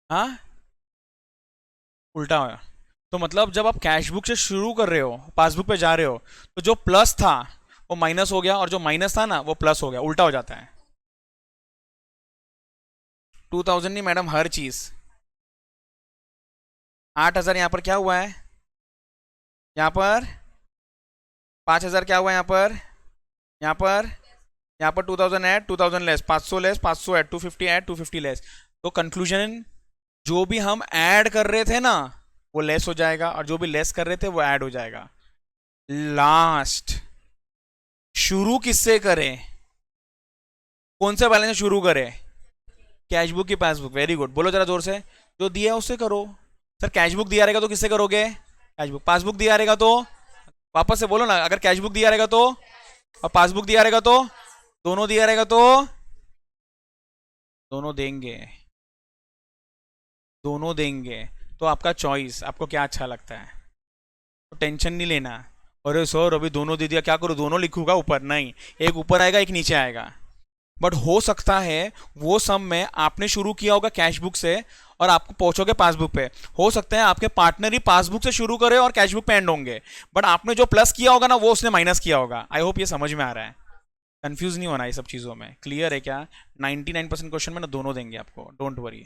हाँ, उल्टा हुआ। तो मतलब जब आप कैशबुक से शुरू कर रहे हो, पासबुक पे जा रहे हो, तो जो प्लस था वो माइनस हो गया, और जो माइनस था ना वो प्लस हो गया, उल्टा हो जाता है। 2000 नहीं मैडम, हर चीज। 8000 यहाँ पर क्या हुआ है, यहाँ पर 5000 क्या हुआ है, यहाँ पर यहाँ पर 2000 add 2000 less, 500 less 500 add 250 add 250 less. तो कंक्लूजन, जो भी हम ऐड कर रहे थे ना वो लेस हो जाएगा, और जो भी लेस कर रहे थे वो ऐड हो जाएगा। लास्ट, शुरू किससे करें, कौन से बैलेंस से शुरू करें, कैश बुक की पासबुक। वेरी गुड, बोलो जरा जोर से, जो दिया है उससे करो। सर कैश बुक दिया रहेगा तो किससे करोगे, कैश बुक। पासबुक दिया रहेगा तो, वापस से बोलो ना, अगर कैश बुक दिया रहेगा तो, और पासबुक दिया रहेगा तो, दोनों दिया रहेगा तो, दोनों देंगे, दोनों देंगे। तो आपका चॉइस, आपको क्या अच्छा लगता है, तो टेंशन नहीं लेना। अरे सर अभी दोनों दे दिया, क्या करूँ, दोनों लिखूंगा ऊपर, नहीं, एक ऊपर आएगा एक नीचे आएगा। बट हो सकता है वो सम में आपने शुरू किया होगा कैश बुक से और आपको पहुंचोगे पासबुक पे, हो सकता है आपके पार्टनर ही पासबुक से शुरू करे और कैश बुक पे एंड होंगे, बट आपने जो प्लस किया होगा ना वो उसने माइनस किया होगा। आई होप ये समझ में आ रहा है, कंफ्यूज नहीं होना ये सब चीज़ों में, क्लियर है क्या। 99% क्वेश्चन में ना दोनों देंगे आपको, डोंट वरी।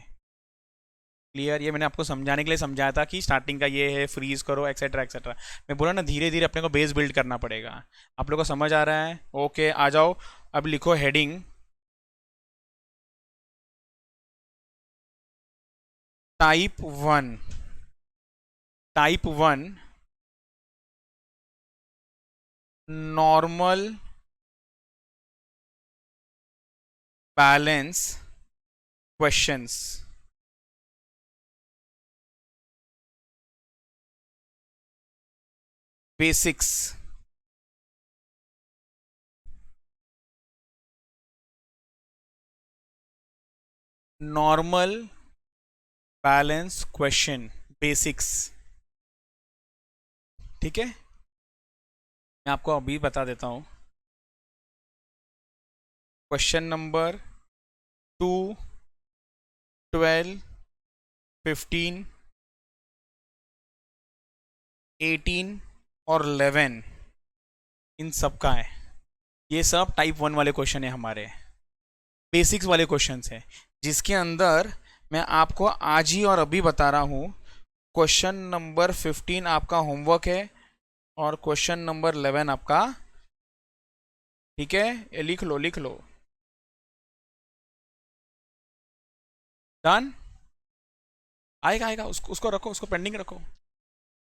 क्लियर, ये मैंने आपको समझाने के लिए समझाया था कि स्टार्टिंग का ये है, फ्रीज करो एक्सेट्रा एक्सेट्रा। मैं बोला ना धीरे धीरे अपने को बेस बिल्ड करना पड़ेगा। आप लोगों को समझ आ रहा है, ओके आ जाओ। अब लिखो heading type 1, type 1 normal balance questions. Basics, normal balance question basics, ठीक है। मैं आपको अभी बता देता हूं, क्वेश्चन नंबर 2, 12, 15, 18 और 11 इन सब का है। ये सब टाइप 1 वाले क्वेश्चन है, हमारे बेसिक्स वाले क्वेश्चन है, जिसके अंदर मैं आपको आज ही और अभी बता रहा हूं। क्वेश्चन नंबर 15 आपका होमवर्क है और क्वेश्चन नंबर 11 आपका, ठीक है, ये लिख लो लिख लो। डन, आएगा आएगा, उसको रखो, उसको पेंडिंग रखो।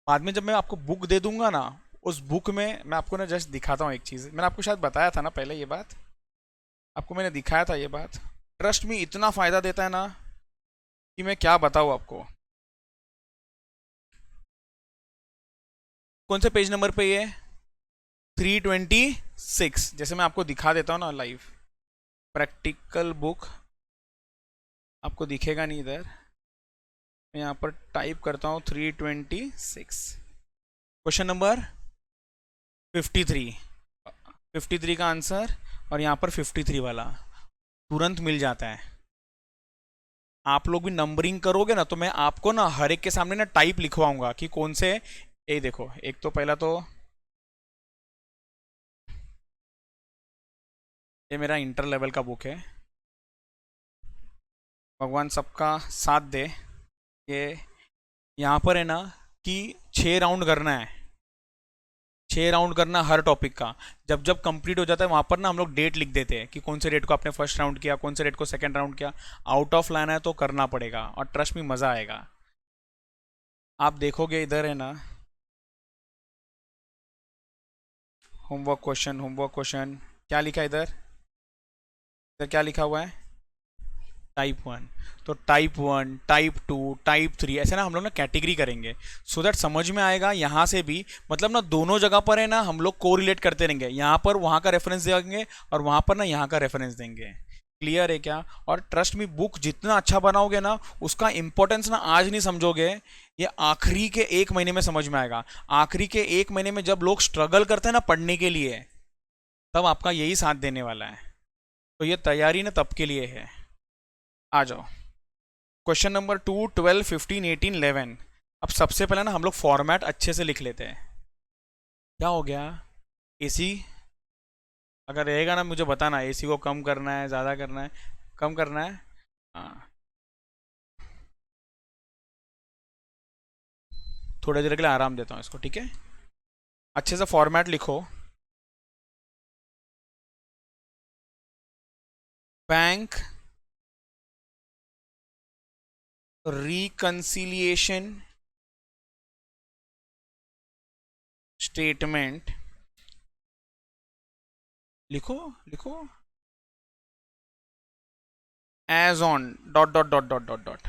बाद में जब मैं आपको बुक दे दूंगा ना, उस बुक में मैं आपको ना जस्ट दिखाता हूँ एक चीज़। मैंने आपको शायद बताया था ना पहले ये बात, आपको मैंने दिखाया था ये बात। ट्रस्ट में इतना फ़ायदा देता है ना कि मैं क्या बताऊँ आपको। कौन से पेज नंबर पे ये, 326। जैसे मैं आपको दिखा देता हूँ ना लाइव, प्रैक्टिकल बुक आपको दिखेगा नहीं इधर, मैं यहाँ पर टाइप करता हूँ 326, क्वेश्चन नंबर 53, 53 का आंसर, और यहाँ पर 53 वाला तुरंत मिल जाता है। आप लोग भी नंबरिंग करोगे ना तो मैं आपको ना हर एक के सामने ना टाइप लिखवाऊंगा कि कौन से। ये देखो, एक तो पहला तो ये मेरा इंटर लेवल का बुक है, भगवान सबका साथ दे। ये यहाँ पर है ना कि 6 राउंड करना है, 6 राउंड करना हर टॉपिक का। जब जब कंप्लीट हो जाता है वहाँ पर ना हम लोग डेट लिख देते हैं कि कौन से डेट को आपने फर्स्ट राउंड किया, कौन से डेट को सेकंड राउंड किया। आउट ऑफ लाइन है तो करना पड़ेगा, और ट्रस्ट में मज़ा आएगा। आप देखोगे इधर है ना, होमवर्क क्वेश्चन क्या लिखा है इधर, इधर क्या लिखा हुआ है, टाइप 1। तो टाइप 1, टाइप 2, टाइप 3, ऐसे ना हम लोग ना कैटेगरी करेंगे, सो दैट समझ में आएगा यहाँ से भी। मतलब ना दोनों जगह पर है ना हम लोग को रिलेट करते रहेंगे, यहाँ पर वहाँ का रेफरेंस देंगे और वहाँ पर ना यहाँ का रेफरेंस देंगे। क्लियर है क्या। और ट्रस्ट मी, बुक जितना अच्छा बनाओगे ना उसका इंपॉर्टेंस ना आज नहीं समझोगे, ये आखिरी के 1 महीने में समझ में आएगा। आखिरी के 1 महीने में जब लोग स्ट्रगल करते हैं ना पढ़ने के लिए, तब आपका यही साथ देने वाला है। तो ये तैयारी ना तब के लिए है। आ जाओ, क्वेश्चन नंबर 2, 12, 15, 18, 11। अब सबसे पहले ना हम लोग फॉर्मेट अच्छे से लिख लेते हैं। क्या हो गया, एसी अगर रहेगा ना मुझे बताना, एसी को कम करना है ज़्यादा करना है, कम करना है, हाँ थोड़ी देर के लिए आराम देता हूँ इसको, ठीक है। अच्छे से फॉर्मेट लिखो। बैंक रिकंसिलिएशन स्टेटमेंट लिखो, लिखो as on dot dot dot dot dot dot,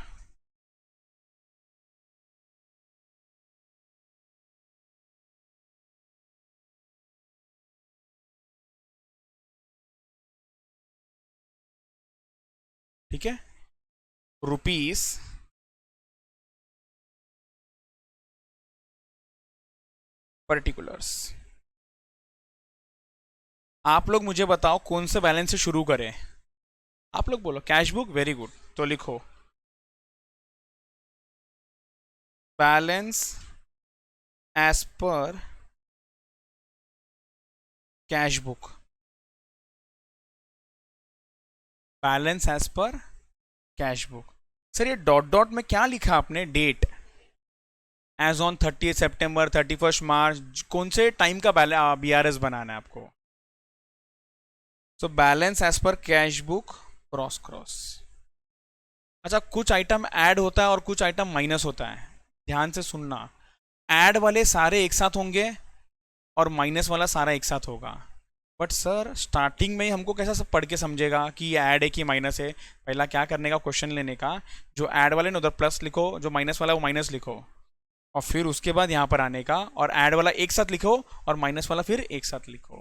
ठीक है। Rupees particulars. आप लोग मुझे बताओ कौन से बैलेंस से शुरू करें। आप लोग बोलो कैश बुक, वेरी गुड। तो लिखो balance as per cash book, balance as per cash book. Sir ये डॉट डॉट में क्या लिखा आपने, डेट एज ऑन 30 सितंबर, 31 मार्च, कौन से टाइम का BRS बनाना है आपको। So balance as per cash book cross cross. अच्छा, कुछ आइटम ऐड होता है और कुछ आइटम माइनस होता है, ध्यान से सुनना। ऐड वाले सारे एक साथ होंगे और माइनस वाला सारा एक साथ होगा। बट सर स्टार्टिंग में ही हमको कैसा सब पढ़ के समझेगा कि ये ऐड है कि माइनस है। पहला क्या करने का, क्वेश्चन लेने का, जो ऐड वाले ना उधर प्लस लिखो, जो माइनस वाला है वो माइनस लिखो, और फिर उसके बाद यहाँ पर आने का और ऐड वाला एक साथ लिखो और माइनस वाला फिर एक साथ लिखो।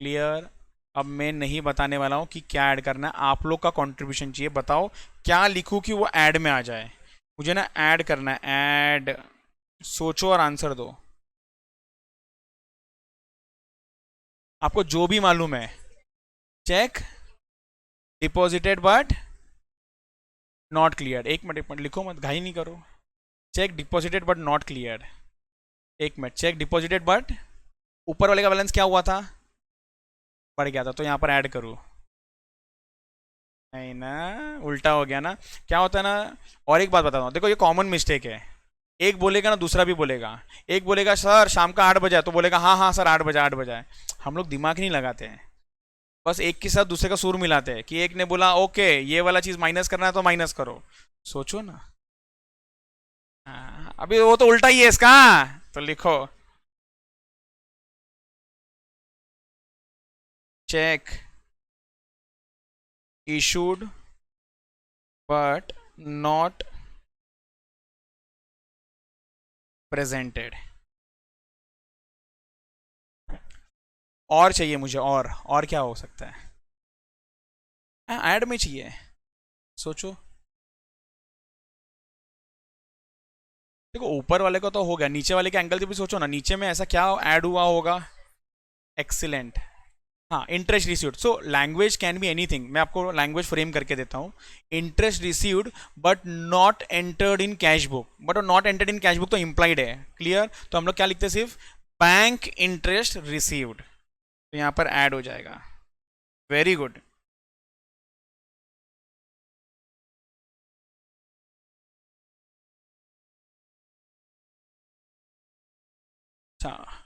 क्लियर। अब मैं नहीं बताने वाला हूँ कि क्या ऐड करना है, आप लोग का कंट्रीब्यूशन चाहिए। बताओ क्या लिखूँ कि वो ऐड में आ जाए। मुझे ना ऐड करना है, ऐड। सोचो और आंसर दो, आपको जो भी मालूम है। Check deposited but not clear. एक मिनट लिखो मत, घाई नहीं करो। Check deposited but not clear. एक मिनट, चेक डिपॉजिटेड बट ऊपर वाले का बैलेंस क्या हुआ था, बढ़ गया था, तो यहाँ पर ऐड करूँ। नहीं ना, उल्टा हो गया ना। क्या होता है ना, और एक बात बताता हूँ, देखो ये कॉमन मिस्टेक है। एक बोलेगा ना दूसरा भी बोलेगा। एक बोलेगा सर शाम का 8 बजे है, तो बोलेगा हाँ हाँ सर 8 बजे 8 बजे है। हम लोग दिमाग नहीं लगाते हैं, बस एक के साथ दूसरे का सुर मिलाते हैं कि एक ने बोला ओके ये वाला चीज माइनस करना है तो माइनस करो। सोचो ना। हाँ, अभी वो तो उल्टा ही है इसका। तो लिखो check issued but not presented. और चाहिए मुझे, और क्या हो सकता है। ऐड में चाहिए, सोचो। देखो ऊपर वाले का तो हो गया, नीचे वाले के एंगल से भी सोचो ना, नीचे में ऐसा क्या ऐड हुआ होगा। एक्सीलेंट। हाँ, interest received. So language can be anything, मैं आपको लैंग्वेज फ्रेम करके देता हूँ। Interest received but not entered in cash book, but not entered in cash book तो इंप्लाइड है। क्लियर। तो हम लोग क्या लिखते हैं, सिर्फ बैंक इंटरेस्ट रिसीव्ड, तो यहाँ पर ऐड हो जाएगा। Very good. अच्छा,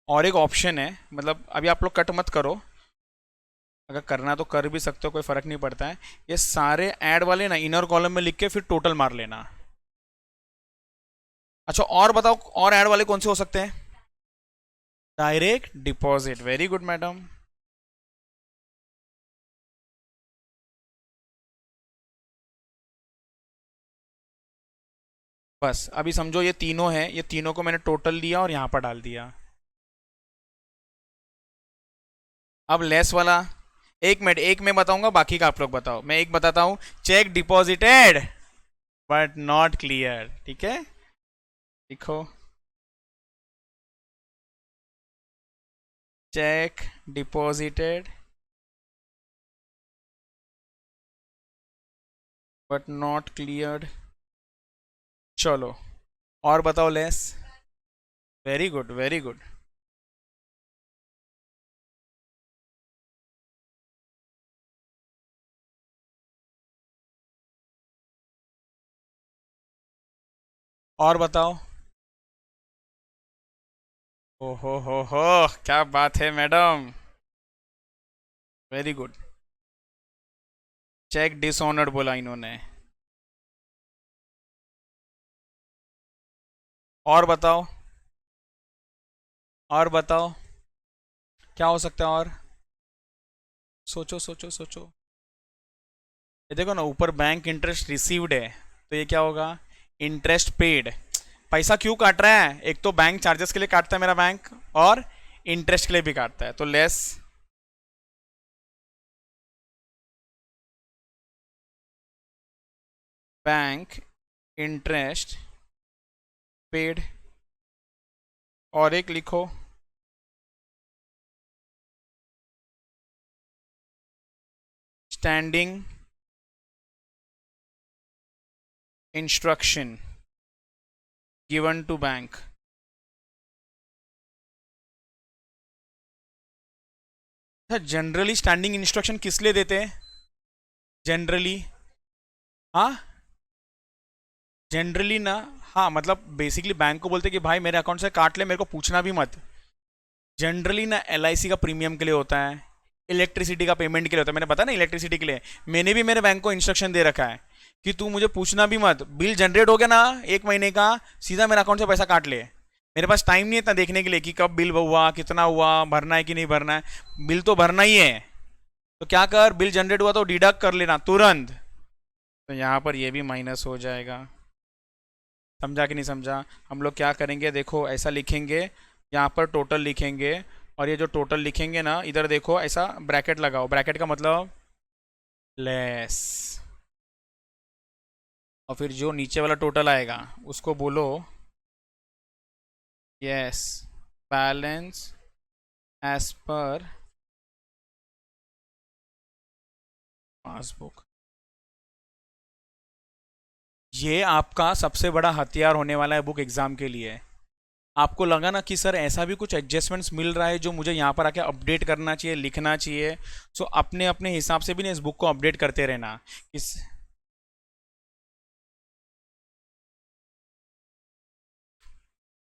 और एक ऑप्शन है, मतलब अभी आप लोग कट मत करो, अगर करना तो कर भी सकते हो, कोई फर्क नहीं पड़ता है। ये सारे ऐड वाले ना इनर कॉलम में लिख के फिर टोटल मार लेना। अच्छा और बताओ, और ऐड वाले कौन से हो सकते हैं। Direct deposit, very good madam. बस अभी समझो ये तीनों हैं, ये तीनों को मैंने टोटल लिया और यहाँ पर डाल दिया। अब लेस वाला, एक मिनट, एक मैं बताऊंगा बाकी का आप लोग बताओ। मैं एक बताता हूँ, cheque deposited but not clear, ठीक है। लिखो cheque deposited but not clear. चलो और बताओ less. Very good, very good. और बताओ। हो, क्या बात है madam. Very good. Cheque dishonoured बोला इन्होंने। और बताओ। और बताओ। क्या हो सकता है और। सोचो सोचो सोचो। ये देखो ना, ऊपर बैंक इंटरेस्ट रिसीव्ड है, तो ये क्या होगा। Interest paid. पैसा क्यों काट रहा है, एक तो बैंक चार्जेस के लिए काटता है मेरा बैंक, और इंटरेस्ट के लिए भी काटता है, तो लेस बैंक इंटरेस्ट पेड। और एक लिखो, standing instruction given to bank. Generally standing instruction किस लिए देते हैं जनरली। हाँ, जनरली ना। हाँ मतलब बेसिकली बैंक को बोलते हैं कि भाई मेरे अकाउंट से काट ले, मेरे को पूछना भी मत। जनरली ना LIC का प्रीमियम के लिए होता है, इलेक्ट्रिसिटी का पेमेंट के लिए होता है। मैंने बताया ना इलेक्ट्रिसिटी के लिए, मैंने भी मेरे बैंक को इंस्ट्रक्शन दे रखा है कि तू मुझे पूछना भी मत, बिल जनरेट हो गया ना 1 महीने का, सीधा मेरे अकाउंट से पैसा काट ले। मेरे पास टाइम नहीं है इतना देखने के लिए कि कब बिल हुआ, कितना हुआ, भरना है कि नहीं भरना है। बिल तो भरना ही है, तो क्या कर, बिल जनरेट हुआ तो डिडक्ट कर लेना तुरंत। तो यहाँ पर ये भी माइनस हो जाएगा। समझा कि नहीं समझा। हम लोग क्या करेंगे, देखो ऐसा लिखेंगे, यहाँ पर टोटल लिखेंगे, और ये जो टोटल लिखेंगे ना, इधर देखो ऐसा ब्रैकेट लगाओ, ब्रैकेट का मतलब लेस, और फिर जो नीचे वाला टोटल आएगा उसको बोलो yes, balance as per passbook. ये आपका सबसे बड़ा हथियार होने वाला है बुक एग्जाम के लिए। आपको लगा ना कि सर ऐसा भी कुछ एडजस्टमेंट्स मिल रहा है जो मुझे यहाँ पर आके अपडेट करना चाहिए, लिखना चाहिए। सो अपने अपने हिसाब से भी ना इस बुक को अपडेट करते रहना। इस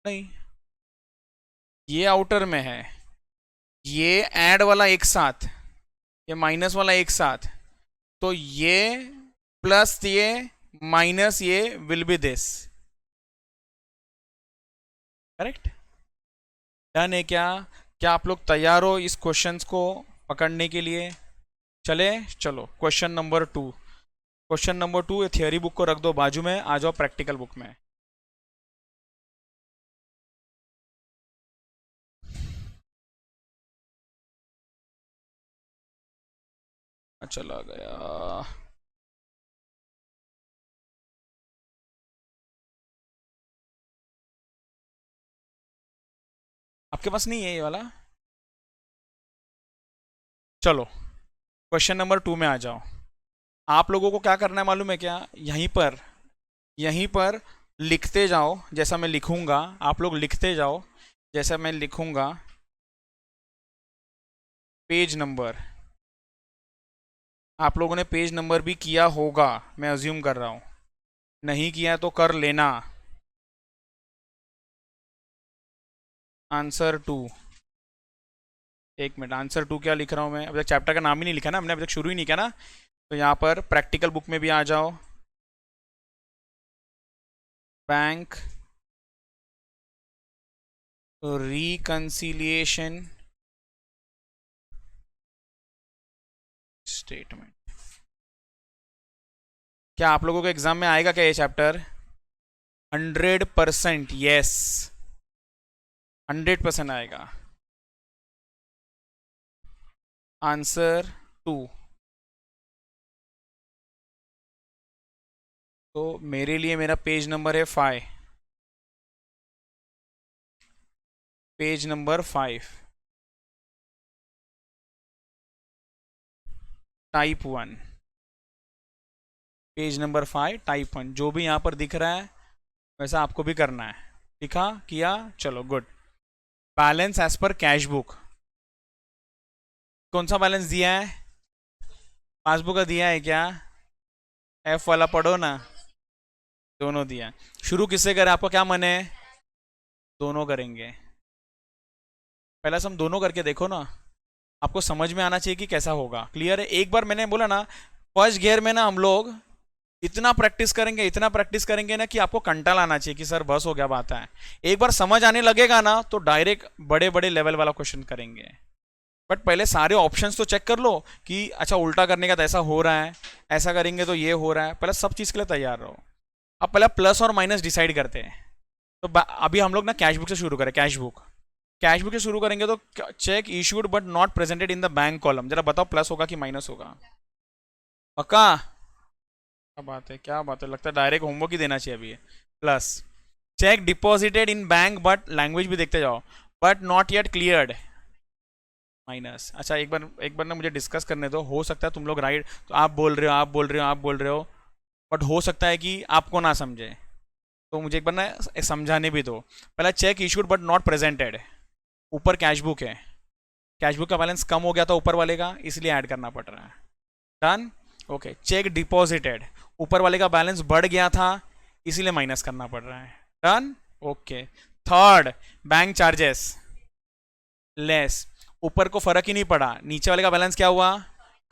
नहीं, ये आउटर में है, ये ऐड वाला एक साथ, ये माइनस वाला एक साथ, तो ये प्लस ये माइनस ये will be this. Correct. Done है क्या। क्या आप लोग तैयार हो इस क्वेश्चंस को पकड़ने के लिए। चले, चलो क्वेश्चन नंबर 2। ये थियोरी बुक को रख दो बाजू में, आ जाओ प्रैक्टिकल बुक में। चला गया। आपके पास नहीं है ये वाला। चलो क्वेश्चन नंबर 2 में आ जाओ। आप लोगों को क्या करना है मालूम है क्या, यहीं पर लिखते जाओ, जैसा मैं लिखूंगा आप लोग लिखते जाओ, जैसा मैं लिखूंगा पेज नंबर। आप लोगों ने पेज नंबर भी किया होगा, मैं अज्यूम कर रहा हूं। नहीं किया तो कर लेना। आंसर 2। एक मिनट, आंसर 2 क्या लिख रहा हूं मैं, अभी तक चैप्टर का नाम ही नहीं लिखा ना हमने, अभी तक शुरू ही नहीं किया ना। तो यहाँ पर प्रैक्टिकल बुक में भी आ जाओ। Bank reconciliation statement. क्या आप लोगों के एग्जाम में आएगा क्या ये चैप्टर। 100% यस, 100% आएगा। आंसर 2। तो मेरे लिए मेरा पेज नंबर है 5, page number 5, type 1। Page number 5 type 1, जो भी यहाँ पर दिख रहा है वैसा आपको भी करना है। लिखा किया, चलो good. Balance as per cash book. कौन सा बैलेंस दिया है, पासबुक का दिया है क्या। F वाला पढ़ो ना। दोनों दिया। शुरू किससे करें, आपका क्या मन है? दोनों करेंगे। पहला सम दोनों करके देखो ना, आपको समझ में आना चाहिए कि कैसा होगा। क्लियर है? एक बार मैंने बोला ना, फर्स्ट गियर में ना हम लोग इतना प्रैक्टिस करेंगे, इतना प्रैक्टिस करेंगे ना कि आपको कंटाल आना चाहिए कि सर बस हो गया, बात है। एक बार समझ आने लगेगा ना तो डायरेक्ट बड़े बड़े लेवल वाला क्वेश्चन करेंगे। बट पहले सारे ऑप्शंस तो चेक कर लो कि अच्छा उल्टा करने का तो ऐसा हो रहा है, ऐसा करेंगे तो ये हो रहा है। पहले सब चीज़ के लिए तैयार रहो। अब पहले प्लस और माइनस डिसाइड करते हैं। तो अभी हम लोग ना कैश बुक से शुरू करें। कैश बुक, कैश बुक से शुरू करेंगे तो check issued but not presented in the bank column. जरा बताओ प्लस होगा कि माइनस होगा? पक्का? क्या बात है, क्या बात है, लगता है डायरेक्ट होमवर्क ही देना चाहिए अभी। Plus. Check deposited in bank but, language भी देखते जाओ, but not yet cleared. Minus. अच्छा एक बार ना मुझे डिस्कस करने दो, हो सकता है तुम लोग राइट, तो आप बोल रहे हो, आप बोल रहे हो, आप बोल रहे हो, बट हो सकता है कि आपको ना समझे, तो मुझे एक बार ना समझाने भी दो। पहला check issued but not presented, ऊपर कैश बुक है, कैश बुक का बैलेंस कम हो गया था ऊपर वाले का, इसलिए ऐड करना पड़ रहा है। डन। ओके। चेक डिपॉजिटेड, ऊपर वाले का बैलेंस बढ़ गया था, इसीलिए माइनस करना पड़ रहा है। Done. Okay. Third, bank charges less, ऊपर को फर्क ही नहीं पड़ा, नीचे वाले का बैलेंस क्या हुआ?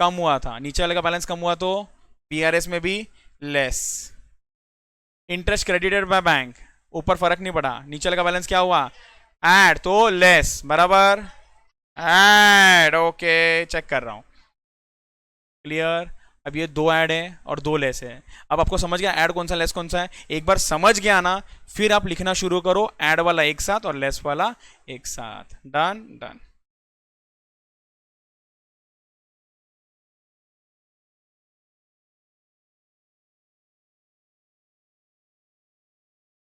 कम हुआ था, नीचे वाले का बैलेंस कम हुआ तो बीआरएस में भी less. Interest credited by bank, ऊपर फर्क नहीं पड़ा, नीचे वाले का बैलेंस क्या हुआ? ऐड, तो लेस, बराबर ऐड। ओके, चेक कर रहा हूं। क्लियर? अब ये दो ऐड है और दो लेस है। अब आपको समझ गया ऐड कौन सा, लेस कौन सा है? एक बार समझ गया ना, फिर आप लिखना शुरू करो, ऐड वाला एक साथ और लेस वाला एक साथ। Done done.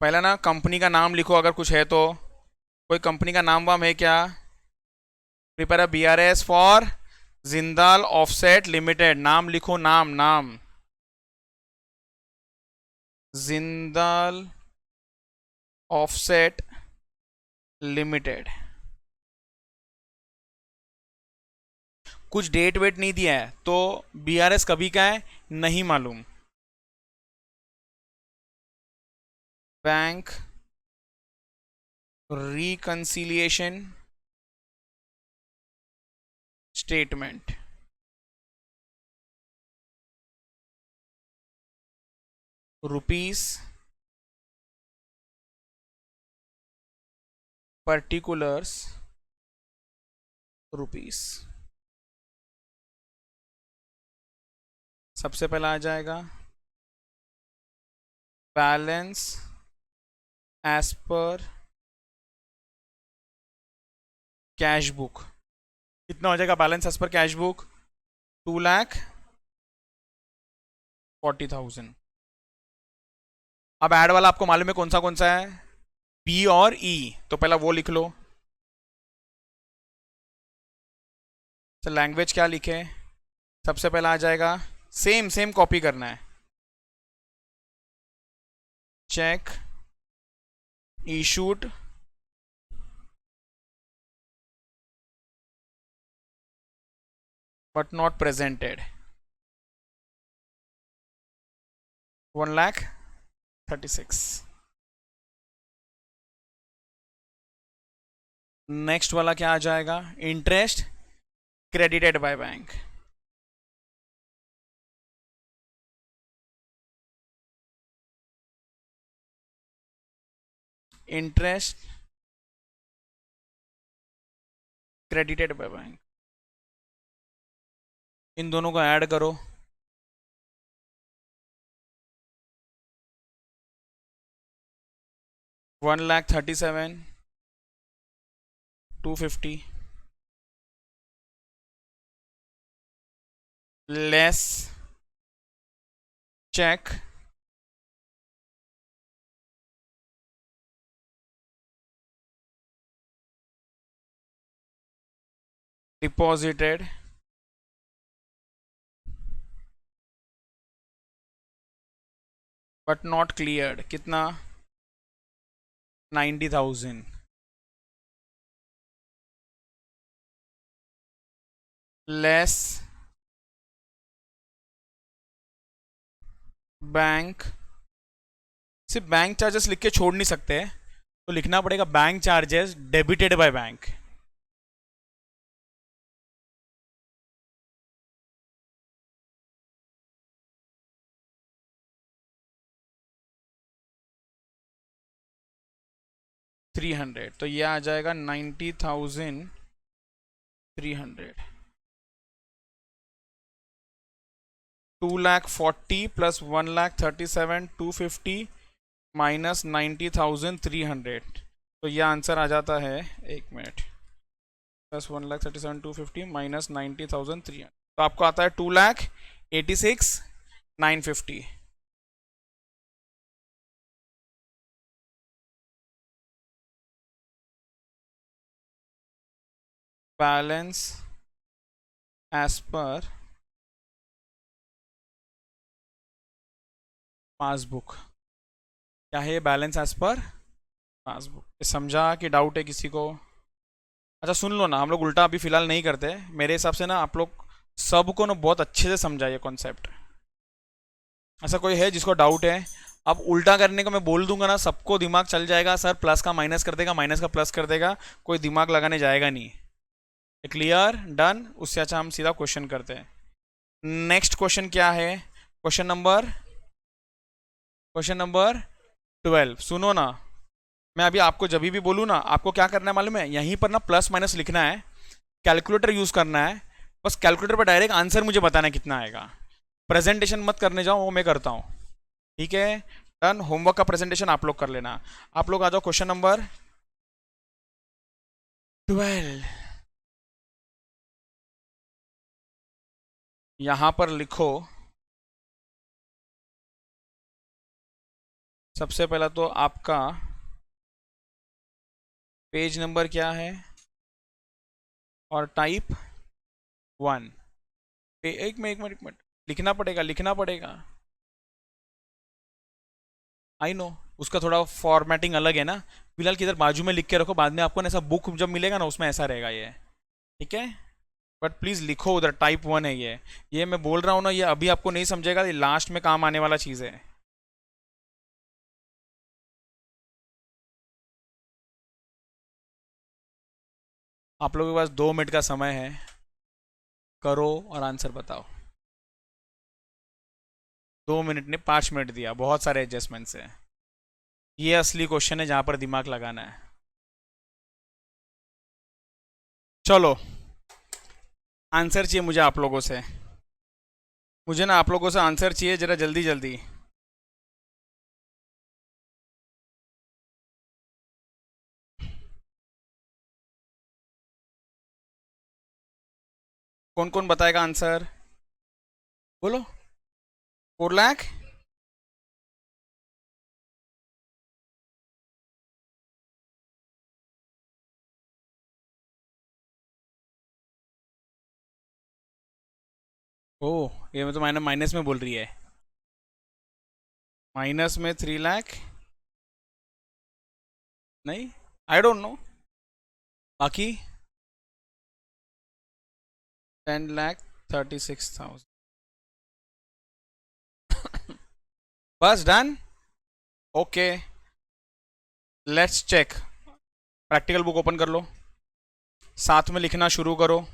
पहला ना कंपनी का नाम लिखो, अगर कुछ है तो। कोई कंपनी का नाम वाम है क्या? Prepare B R S for Jindal offset limited, नाम लिखो, नाम नाम। Jindal offset limited. कुछ डेट वेट नहीं दिया है तो बीआरएस कभी का है नहीं मालूम। Bank reconciliation statement, rupees particulars rupees. सबसे पहला आ जाएगा balance as per cash book. कितना हो जाएगा balance as per cash book? 2,40,000। अब ऐड वाला आपको मालूम है कौन सा है? पी और ई, तो पहला वो लिख लो। तो लैंग्वेज क्या लिखे? सबसे पहला आ जाएगा, सेम सेम कॉपी करना है, check issued but not presented, 1,36,000। Next वाला क्या आ जाएगा? Interest credited by bank, interest credited by bank. इन दोनों को ऐड करो, 1,37,250 less cheque deposited but not cleared. कितना? 90,000 लेस बैंक सिर्फ बैंक चार्जेस लिख के छोड़ नहीं सकते, तो लिखना पड़ेगा bank charges debited by bank. $300, तो ये आ जाएगा 90,300। 2,40,000 प्लस 1,37,250 माइनस 90,300, तो ये आंसर आ जाता है, 1 मिनट, प्लस 1,37,250 माइनस 90,300, तो आपको आता है 2,86,950। Balance as per passbook. क्या है ये बैलेंस एज पर पासबुक? समझा कि डाउट है किसी को? अच्छा सुन लो ना, हम लोग उल्टा अभी फिलहाल नहीं करते, मेरे हिसाब से ना आप लोग सबको ना बहुत अच्छे से समझा ये कॉन्सेप्ट। ऐसा कोई है जिसको डाउट है? अब उल्टा करने को मैं बोल दूंगा ना, सबको दिमाग चल जाएगा, सर प्लस का माइनस कर देगा, माइनस का प्लस कर देगा, कोई दिमाग लगाने जाएगा नहीं। क्लियर? डन? उससे अच्छा हम सीधा क्वेश्चन करते हैं। नेक्स्ट क्वेश्चन क्या है? Question number 12। सुनो ना, मैं अभी आपको जब भी बोलूँ ना, आपको क्या करना है मालूम है? यहीं पर ना प्लस माइनस लिखना है, कैलकुलेटर यूज करना है, बस कैलकुलेटर पर डायरेक्ट आंसर मुझे बताना है कितना आएगा। प्रेजेंटेशन मत करने जाओ, वो मैं करता हूँ, ठीक है? डन। होमवर्क का प्रेजेंटेशन आप लोग कर लेना। आप लोग आ जाओ क्वेश्चन नंबर 12। यहां पर लिखो, सबसे पहला तो आपका पेज नंबर क्या है और टाइप 1। एक मिनट लिखना पड़ेगा। आई नो, उसका थोड़ा फॉर्मेटिंग अलग है ना, फिलहाल किधर बाजू में लिख के रखो, बाद में आपको ना ऐसा बुक जब मिलेगा ना उसमें ऐसा रहेगा ये, ठीक है? बट प्लीज लिखो उधर, टाइप 1 है ये मैं बोल रहा हूँ ना, ये अभी आपको नहीं समझेगा, ये लास्ट में काम आने वाला चीज है। आप लोगों के पास 2 मिनट का समय है, करो और आंसर बताओ। 2 मिनट ने 5 मिनट दिया, बहुत सारे एडजस्टमेंट्स है। ये असली क्वेश्चन है जहां पर दिमाग लगाना है। चलो, आंसर चाहिए मुझे आप लोगों से, मुझे ना आप लोगों से आंसर चाहिए जरा जल्दी जल्दी। कौन कौन बताएगा आंसर? बोलो। 4 लाख? ओह, ये तो माइनस में बोल रही है, माइनस में 3 लाख? नहीं, आई डोंट नो। बाकी 10,36,000। बस done? Okay, let's check. Practical book open कर लो, साथ में लिखना शुरू करो।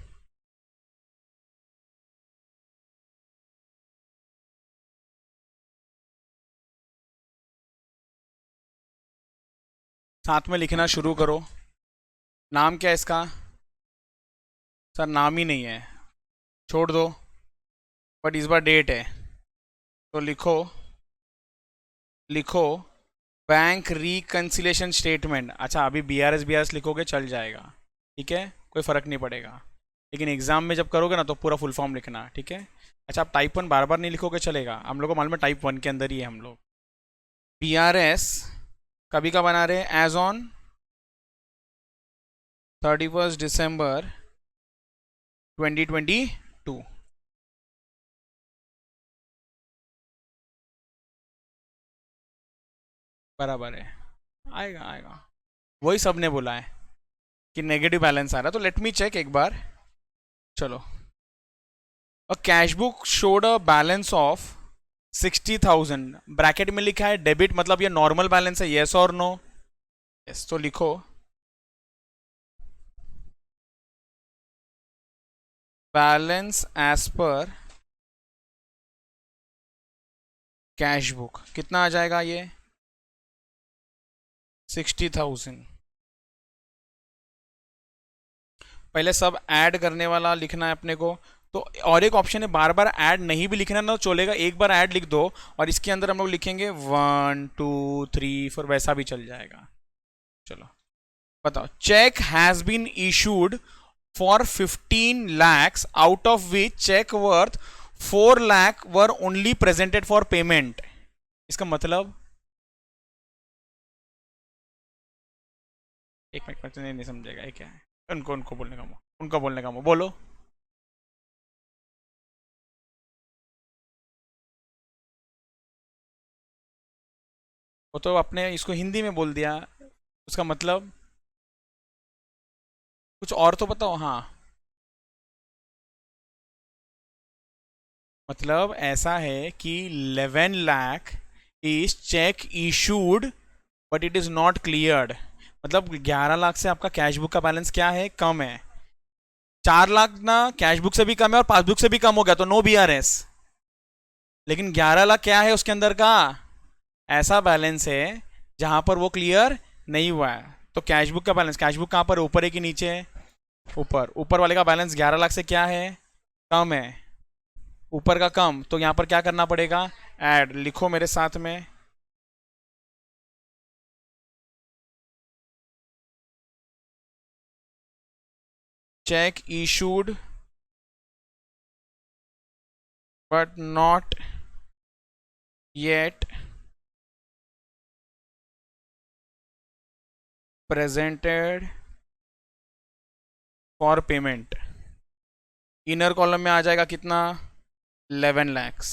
साथ में लिखना शुरू करो। नाम क्या है इसका? सर नाम ही नहीं है, छोड़ दो, बट इस बार डेट है, तो लिखो, लिखो बैंक रिकन्सिलेशन स्टेटमेंट। अच्छा, अभी बी आर एस लिखोगे चल जाएगा, ठीक है, कोई फ़र्क नहीं पड़ेगा, लेकिन एग्जाम में जब करोगे ना तो पूरा फुल फॉर्म लिखना, ठीक है? अच्छा, आप टाइप 1 बार बार नहीं लिखोगे चलेगा, हम लोग को मालूम है टाइप 1 के अंदर ही है हम लोग। बी आर एस कभी का बना रहे हैं? एज ऑन 31 दिसंबर 2022। बराबर है, आएगा आएगा, वही सब ने बोला है कि नेगेटिव बैलेंस आ रहा है, तो लेट मी चेक एक बार। चलो, a cash book showed a balance of 60,000 bracket में लिखा है डेबिट, मतलब ये नॉर्मल बैलेंस है, यस और नो? यस, तो लिखो balance as per cash book. कितना आ जाएगा ये? 60,000। पहले सब ऐड करने वाला लिखना है अपने को। तो और एक ऑप्शन है, बार बार ऐड नहीं भी लिखना ना चलेगा, एक बार ऐड लिख दो और इसके अंदर हम लोग लिखेंगे 1 2 3 4, वैसा भी चल जाएगा। चलो बताओ, cheque has been issued for 15 lakhs, out of which cheque worth 4 lakh were only presented for payment. इसका मतलब, एक मिनट नहीं समझेगा ये क्या है। उनको बोलने का उनको बोलने का बोलो। वो तो अपने इसको हिंदी में बोल दिया, उसका मतलब कुछ और तो बताओ। हाँ, मतलब ऐसा है कि 11 lakh is check issued but it is not cleared. मतलब 11 लाख से आपका कैश बुक का बैलेंस क्या है, कम है। 4 लाख ना कैश बुक से भी कम है और पासबुक से भी कम हो गया, तो नो बीआरएस। लेकिन 11 लाख क्या है उसके अंदर का, ऐसा बैलेंस है जहां पर वो क्लियर नहीं हुआ है। तो कैश बुक का बैलेंस, कैश बुक कहां पर, ऊपर है कि नीचे है? ऊपर। ऊपर वाले का बैलेंस 11 लाख से क्या है, कम है। ऊपर का कम, तो यहां पर क्या करना पड़ेगा, ऐड। लिखो मेरे साथ में, check issued but not yet presented for payment. Inner column में आ जाएगा कितना, 11 lakhs।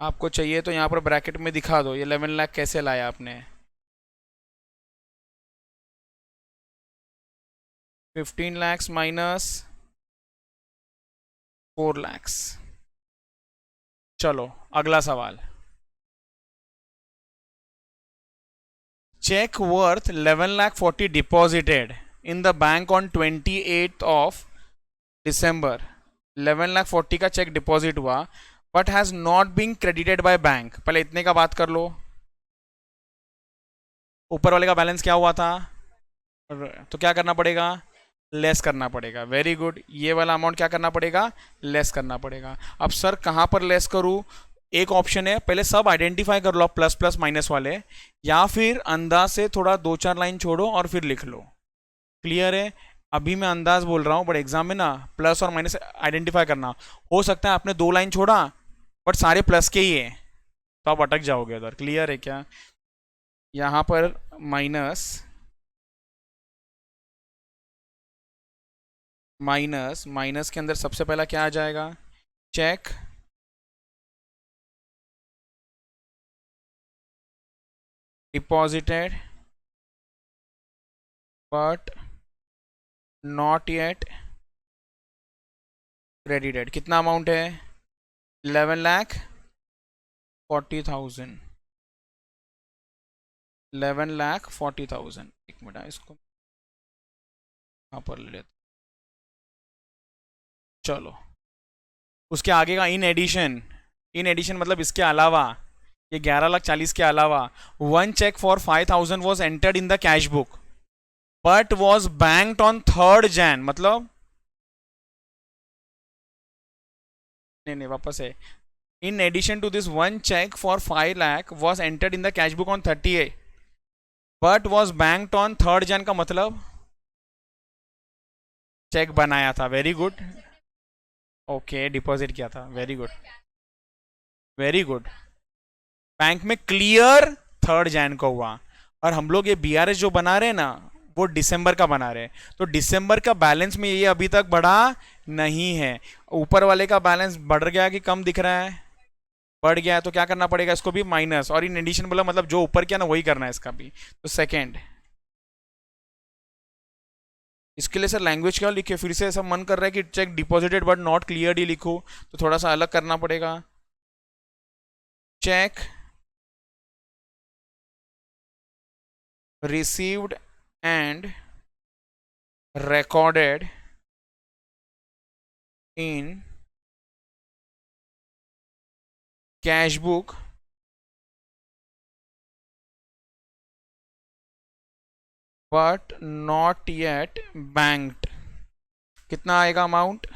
आपको चाहिए तो यहाँ पर ब्रैकेट में दिखा दो ये 11 लाख कैसे लाया आपने। 15 lakhs माइनस 4 lakhs। चलो अगला सवाल। Cheque worth 11 lakh 40 deposited in the bank on 28th of December. 11 lakh 40 का चेक डिपॉजिट हुआ but has not been credited by bank. पहले इतने का बात कर लो, ऊपर वाले का बैलेंस क्या हुआ था, तो क्या करना पड़ेगा, लेस करना पड़ेगा। वेरी गुड, ये वाला अमाउंट क्या करना पड़ेगा, लेस करना पड़ेगा। अब सर कहां पर लेस करूं, एक ऑप्शन है, पहले सब आइडेंटिफाई कर लो आप, प्लस प्लस माइनस वाले, या फिर अंदाज से थोड़ा 2 4 लाइन छोड़ो और फिर लिख लो। क्लियर है? अभी मैं अंदाज बोल रहा हूं, बट एग्जाम में ना प्लस और माइनस आइडेंटिफाई करना। हो सकता है आपने 2 लाइन छोड़ा बट सारे प्लस के ही है, तो आप अटक जाओगे उधर। क्लियर है क्या? यहां पर माइनस माइनस माइनस के अंदर सबसे पहला क्या आ जाएगा, check deposited but not yet credited. कितना अमाउंट है, 11,40,000। 11,40,000। एक मिनट इसको यहाँ पर ले लेते। चलो उसके आगे का इन एडिशन, इन एडिशन मतलब इसके अलावा, ये 11,40,000 के अलावा, one cheque for 5,000 was entered in the cash book but was banked on 3rd Jan। मतलब नहीं वापस है, in addition to this one cheque for 5 lakh was entered in the cash book on 30 but was banked on 3rd Jan का मतलब check बनाया था। Very good, okay deposit किया था, very good very good. Bank में क्लियर 3rd Jan को हुआ, और हम लोग ये बीआरएस जो बना रहे हैं ना, वो दिसंबर का बना रहे हैं, तो दिसंबर का बैलेंस में ये अभी तक बढ़ा नहीं है। ऊपर वाले का बैलेंस बढ़ गया कि कम दिख रहा है, बढ़ गया है, तो क्या करना पड़ेगा, इसको भी माइनस, और इन एडिशन बोला मतलब जो ऊपर किया ना वही करना है इसका भी। तो सेकेंड इसके लिए सर लैंग्वेज क्या लिखे, फिर से ऐसा मन कर रहा है कि check deposited but not clearly लिखो, तो थोड़ा सा अलग करना पड़ेगा। Check received and recorded in cash book but not yet banked। कितना आएगा amount?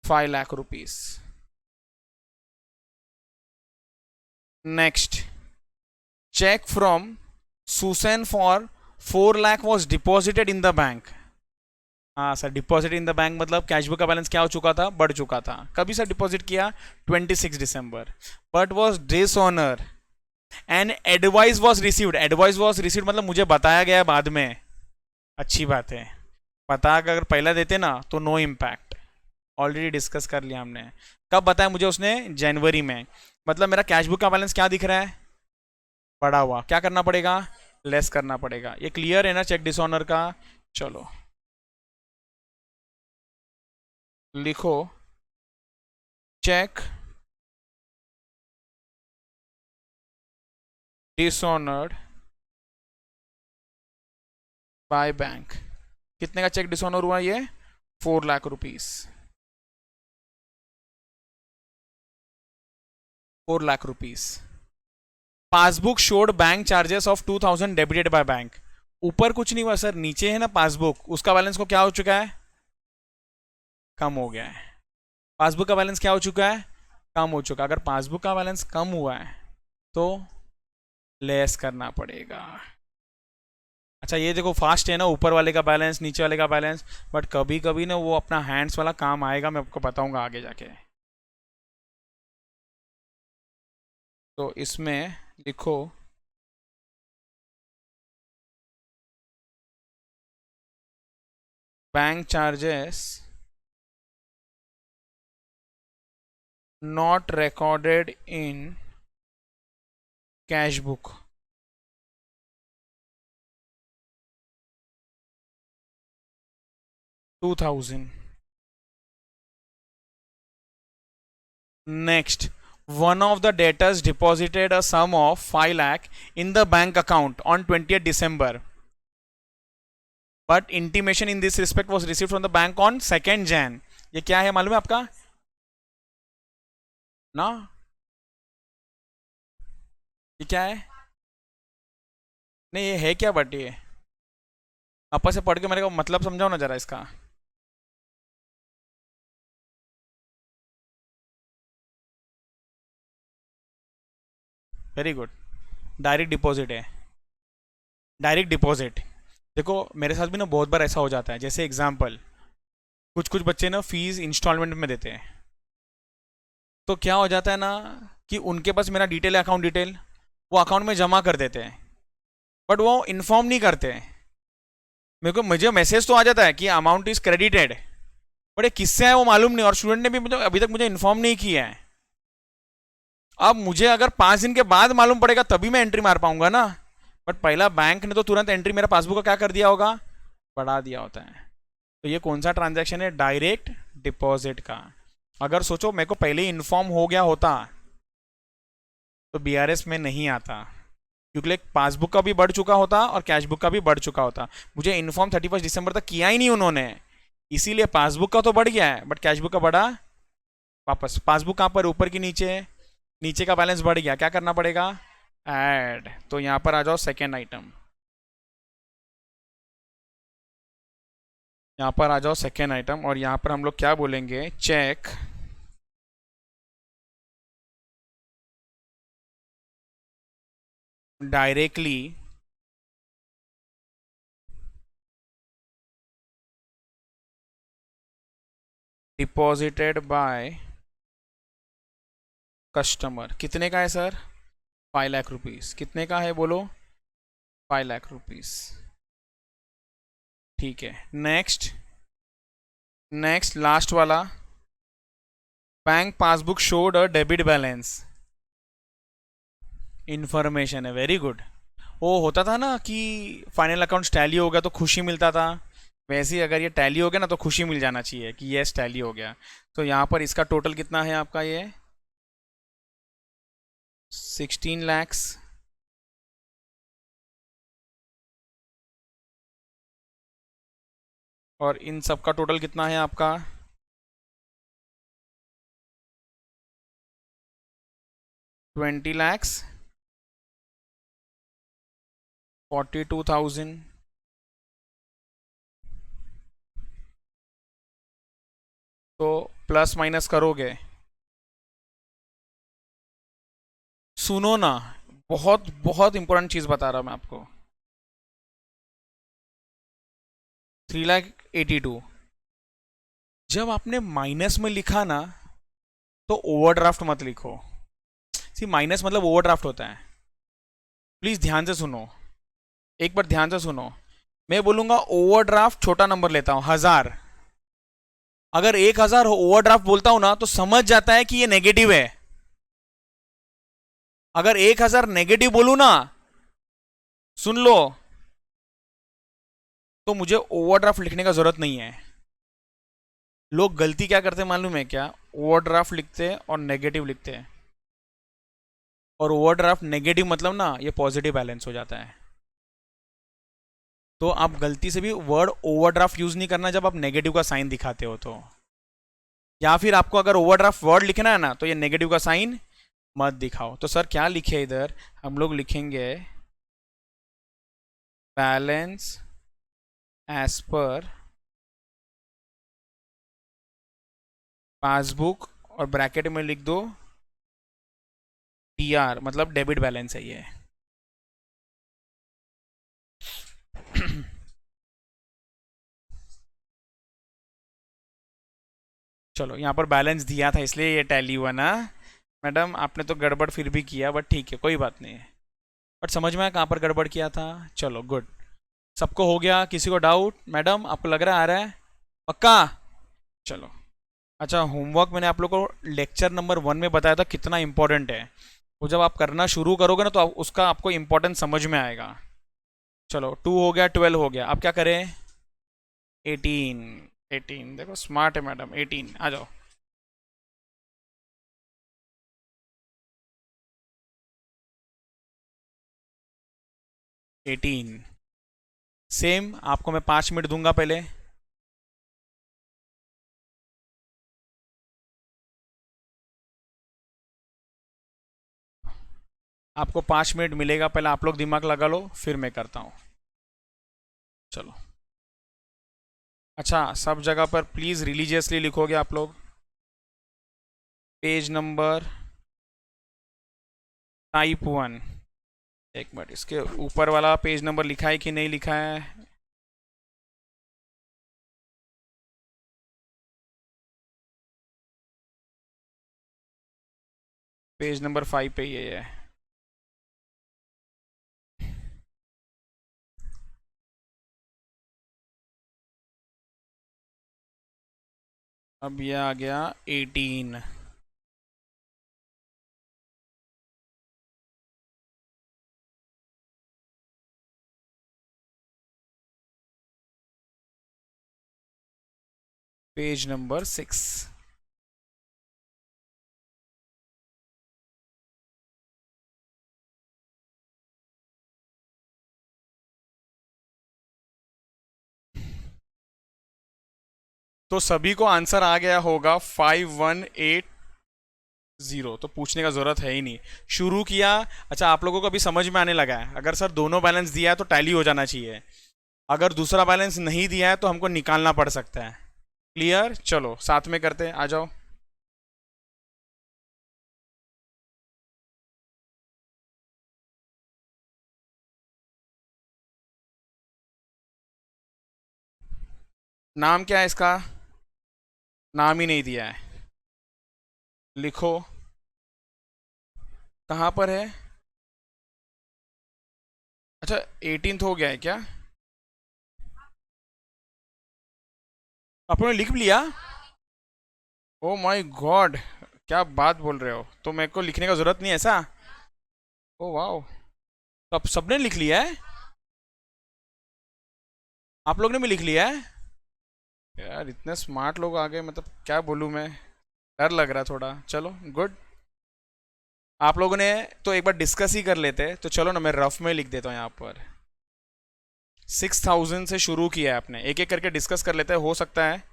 5 lakh rupees. Next, cheque from Susan for 4 lakh was deposited in the bank. हाँ sir, deposit in the bank मतलब कैशबुक का बैलेंस क्या हो चुका था? बढ़ चुका था। कभी सर डिपॉजिट किया? 26 दिसंबर। But was dishonour and advice was received. Advice was received मतलब मुझे बताया गया बाद में। अच्छी बात है, बता कर अगर पहला देते ना तो नो इम्पैक्ट। ऑलरेडी डिस्कस कर लिया हमने। कब बताया मुझे उसने? जनवरी में। मतलब मेरा कैशबुक का बैलेंस क्या दिख रहा है? बढ़ा हुआ। क्या करना पड़ेगा? लेस करना पड़ेगा। ये क्लियर है ना चेक डिसऑनर का? चलो लिखो, चेक डिसऑनर्ड बाय बैंक। कितने का चेक डिसऑनर हुआ? ये 4 lakh rupees. 4 lakh rupees. Passbook showed bank charges of 2000 debited by bank. ऊपर कुछ नहीं हुआ सर, नीचे है ना पासबुक, उसका बैलेंस को क्या हो चुका है? कम हो गया है। पासबुक का बैलेंस क्या हो चुका है? कम हो चुका। अगर पासबुक का बैलेंस कम हुआ है तो लेस करना पड़ेगा। अच्छा ये देखो फास्ट है ना, ऊपर वाले का बैलेंस नीचे वाले का बैलेंस, बट कभी कभी ना वो अपना हैंड्स वाला काम आएगा, मैं आपको बताऊंगा आगे जाके। तो इसमें लिखो, bank charges not recorded in cash book। $2000। Next, one of the debtors deposited a sum of 5 lakh in the bank account on 20th December, but intimation in this respect was received from the bank on 2nd Jan। ये क्या है मालूम है आपका ना? ये क्या है? नहीं ये है क्या? बट ये आपस से पढ़ के मेरे को मतलब समझाओ ना जरा इसका। Very good. डायरेक्ट डिपॉजिट है। Direct deposit. देखो मेरे साथ भी ना बहुत बार ऐसा हो जाता है। जैसे एग्जांपल, कुछ कुछ बच्चे ना फीस इंस्टॉलमेंट में देते हैं, तो क्या हो जाता है ना कि उनके पास मेरा डिटेल है, अकाउंट डिटेल, वो अकाउंट में जमा कर देते हैं, बट वो इन्फॉर्म नहीं करते। मुझे मैसेज तो आ जाता है कि अमाउंट इज क्रेडिटेड, बट ये किससे है वो मालूम नहीं, और स्टूडेंट ने भी मुझे अभी तक मुझे इन्फॉर्म नहीं किया है। अब मुझे अगर 5 दिन के बाद मालूम पड़ेगा तभी मैं एंट्री मार पाऊंगा ना, बट पहला बैंक ने तो तुरंत एंट्री मेरा पासबुक का क्या कर दिया होगा? बढ़ा दिया होता है। तो ये कौन सा ट्रांजैक्शन है? डायरेक्ट डिपॉजिट का। अगर सोचो मेरे को पहले ही इन्फॉर्म हो गया होता तो बीआरएस में नहीं आता, क्योंकि पासबुक का भी बढ़ चुका होता और कैश बुक का भी बढ़ चुका होता। मुझे इन्फॉर्म 31 दिसंबर तक किया ही नहीं उन्होंने, इसीलिए पासबुक का तो बढ़ गया है बट कैश बुक का बढ़ा वापस। पासबुक कहाँ पर? ऊपर की नीचे, नीचे का बैलेंस बढ़ गया, क्या करना पड़ेगा? ऐड। तो यहां पर आ जाओ सेकेंड आइटम, यहां पर आ जाओ सेकेंड आइटम, और यहां पर हम लोग क्या बोलेंगे? Check directly deposited by customer. कितने का है सर? 5 लाख रुपीस। कितने का है बोलो? 5 लाख रुपीस। ठीक है। नेक्स्ट, नेक्स्ट लास्ट वाला, bank passbook showed a debit balance. Information है, वेरी गुड। वो होता था ना कि फाइनल अकाउंट्स टैली हो गया तो खुशी मिलता था, वैसे ही अगर ये टैली हो गया ना तो खुशी मिल जाना चाहिए कि यस टैली हो गया। तो यहाँ पर इसका टोटल कितना है आपका, ये 16 lakhs। और इन सब का टोटल कितना है आपका, 20 lakhs 42,000। तो प्लस माइनस करोगे, सुनो ना, बहुत बहुत इंपॉर्टेंट चीज बता रहा हूं मैं आपको। 3,82,000 जब आपने माइनस में लिखा ना तो ओवरड्राफ्ट मत लिखो। सी माइनस मतलब ओवरड्राफ्ट होता है। प्लीज ध्यान से सुनो, एक बार ध्यान से सुनो। मैं बोलूंगा ओवरड्राफ्ट, छोटा नंबर लेता हूं 1000। अगर 1000 ओवरड्राफ्ट बोलता हूं ना तो समझ जाता है कि ये नेगेटिव है। अगर 1000 नेगेटिव बोलू ना, सुन लो, तो मुझे ओवरड्राफ्ट लिखने का जरूरत नहीं है। लोग गलती क्या करते हैं मालूम है क्या, ओवरड्राफ्ट लिखते हैं और नेगेटिव लिखते हैं। और ओवरड्राफ्ट नेगेटिव मतलब ना ये पॉजिटिव बैलेंस हो जाता है। तो आप गलती से भी वर्ड ओवरड्राफ्ट यूज नहीं करना जब आप नेगेटिव का साइन दिखाते हो तो। या फिर आपको अगर ओवरड्राफ्ट वर्ड लिखना है ना तो ये नेगेटिव का साइन मत दिखाओ। तो सर क्या लिखे इधर, हम लोग लिखेंगे बैलेंस एज पर पासबुक, और ब्रैकेट में लिख दो DR, मतलब डेबिट बैलेंस है ये। चलो यहाँ पर बैलेंस दिया था इसलिए ये टैली हुआ ना। मैडम आपने तो गड़बड़ फिर भी किया, बट ठीक है कोई बात नहीं है। बट समझ में आया कहाँ पर गड़बड़ किया था। चलो गुड, सबको हो गया, किसी को डाउट मैडम आपको लग रहा है आ रहा है पक्का। चलो अच्छा, होमवर्क मैंने आप लोग को लेक्चर नंबर 1 में बताया था कितना इंपॉर्टेंट है। वो जब आप करना शुरू करोगे ना तो उसका आपको इंपॉर्टेंस समझ में आएगा। चलो 2 हो गया, 12 हो गया, अब क्या करें, 18। 18 देखो स्मार्ट है मैडम, 18 आ जाओ। 18 सेम, आपको मैं 5 मिनट दूंगा पहले। आपको 5 मिनट मिलेगा, पहले आप लोग दिमाग लगा लो फिर मैं करता हूँ। चलो अच्छा, सब जगह पर प्लीज़ रिलीजियसली लिखोगे आप लोग। पेज नंबर टाइप 1, एक मिनट, इसके ऊपर वाला पेज नंबर लिखा है कि नहीं लिखा है। पेज नंबर 5 पे ये है। अब ये आ गया 18। Page number 6। तो सभी को आंसर आ गया होगा 5180, तो पूछने का जरूरत है ही नहीं। शुरू किया, अच्छा आप लोगों को अभी समझ में आने लगा है। अगर सर दोनों बैलेंस दिया है तो टैली हो जाना चाहिए, अगर दूसरा बैलेंस नहीं दिया है तो हमको निकालना पड़ सकता है। क्लियर, चलो साथ में करते हैं, आ जाओ। नाम क्या है इसका, नाम ही नहीं दिया है, लिखो कहाँ पर है। अच्छा 18th हो गया है क्या, आपने लिख भी लिया। ओ माय गॉड, क्या बात बोल रहे हो, तो मेरे को लिखने का जरूरत नहीं है ऐसा। ओ वाओ, तो अब सबने लिख लिया है, आप लोग ने भी लिख लिया है। यार इतने स्मार्ट लोग आ गए, मतलब क्या बोलूँ मैं, डर लग रहा है थोड़ा। चलो गुड। आप लोगों ने तो एक बार डिस्कस ही कर लेते, तो चलो ना मैं रफ में लिख देता हूँ यहाँ पर। 6000 से शुरू किया है आपने, एक एक करके डिस्कस कर लेते हैं, हो सकता है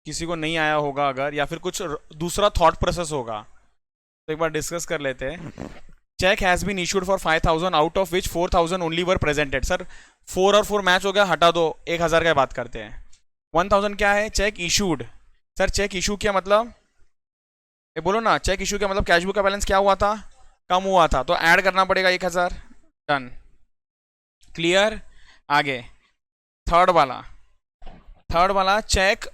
किसी को नहीं आया होगा अगर, या फिर कुछ दूसरा थॉट प्रोसेस होगा, तो एक बार डिस्कस कर लेते हैं। Check has been issued for 5000 out of which 4000 only were presented. Sir 4 और 4 मैच हो गया, हटा दो, 1000 का बात करते हैं। 1000 क्या है, check issued. Sir check issue किया मतलब, ये बोलो ना, चेक इशू किया मतलब कैश बुक का बैलेंस क्या हुआ था, कम हुआ था, तो ऐड करना पड़ेगा 1000। Done, clear. आगे थर्ड वाला check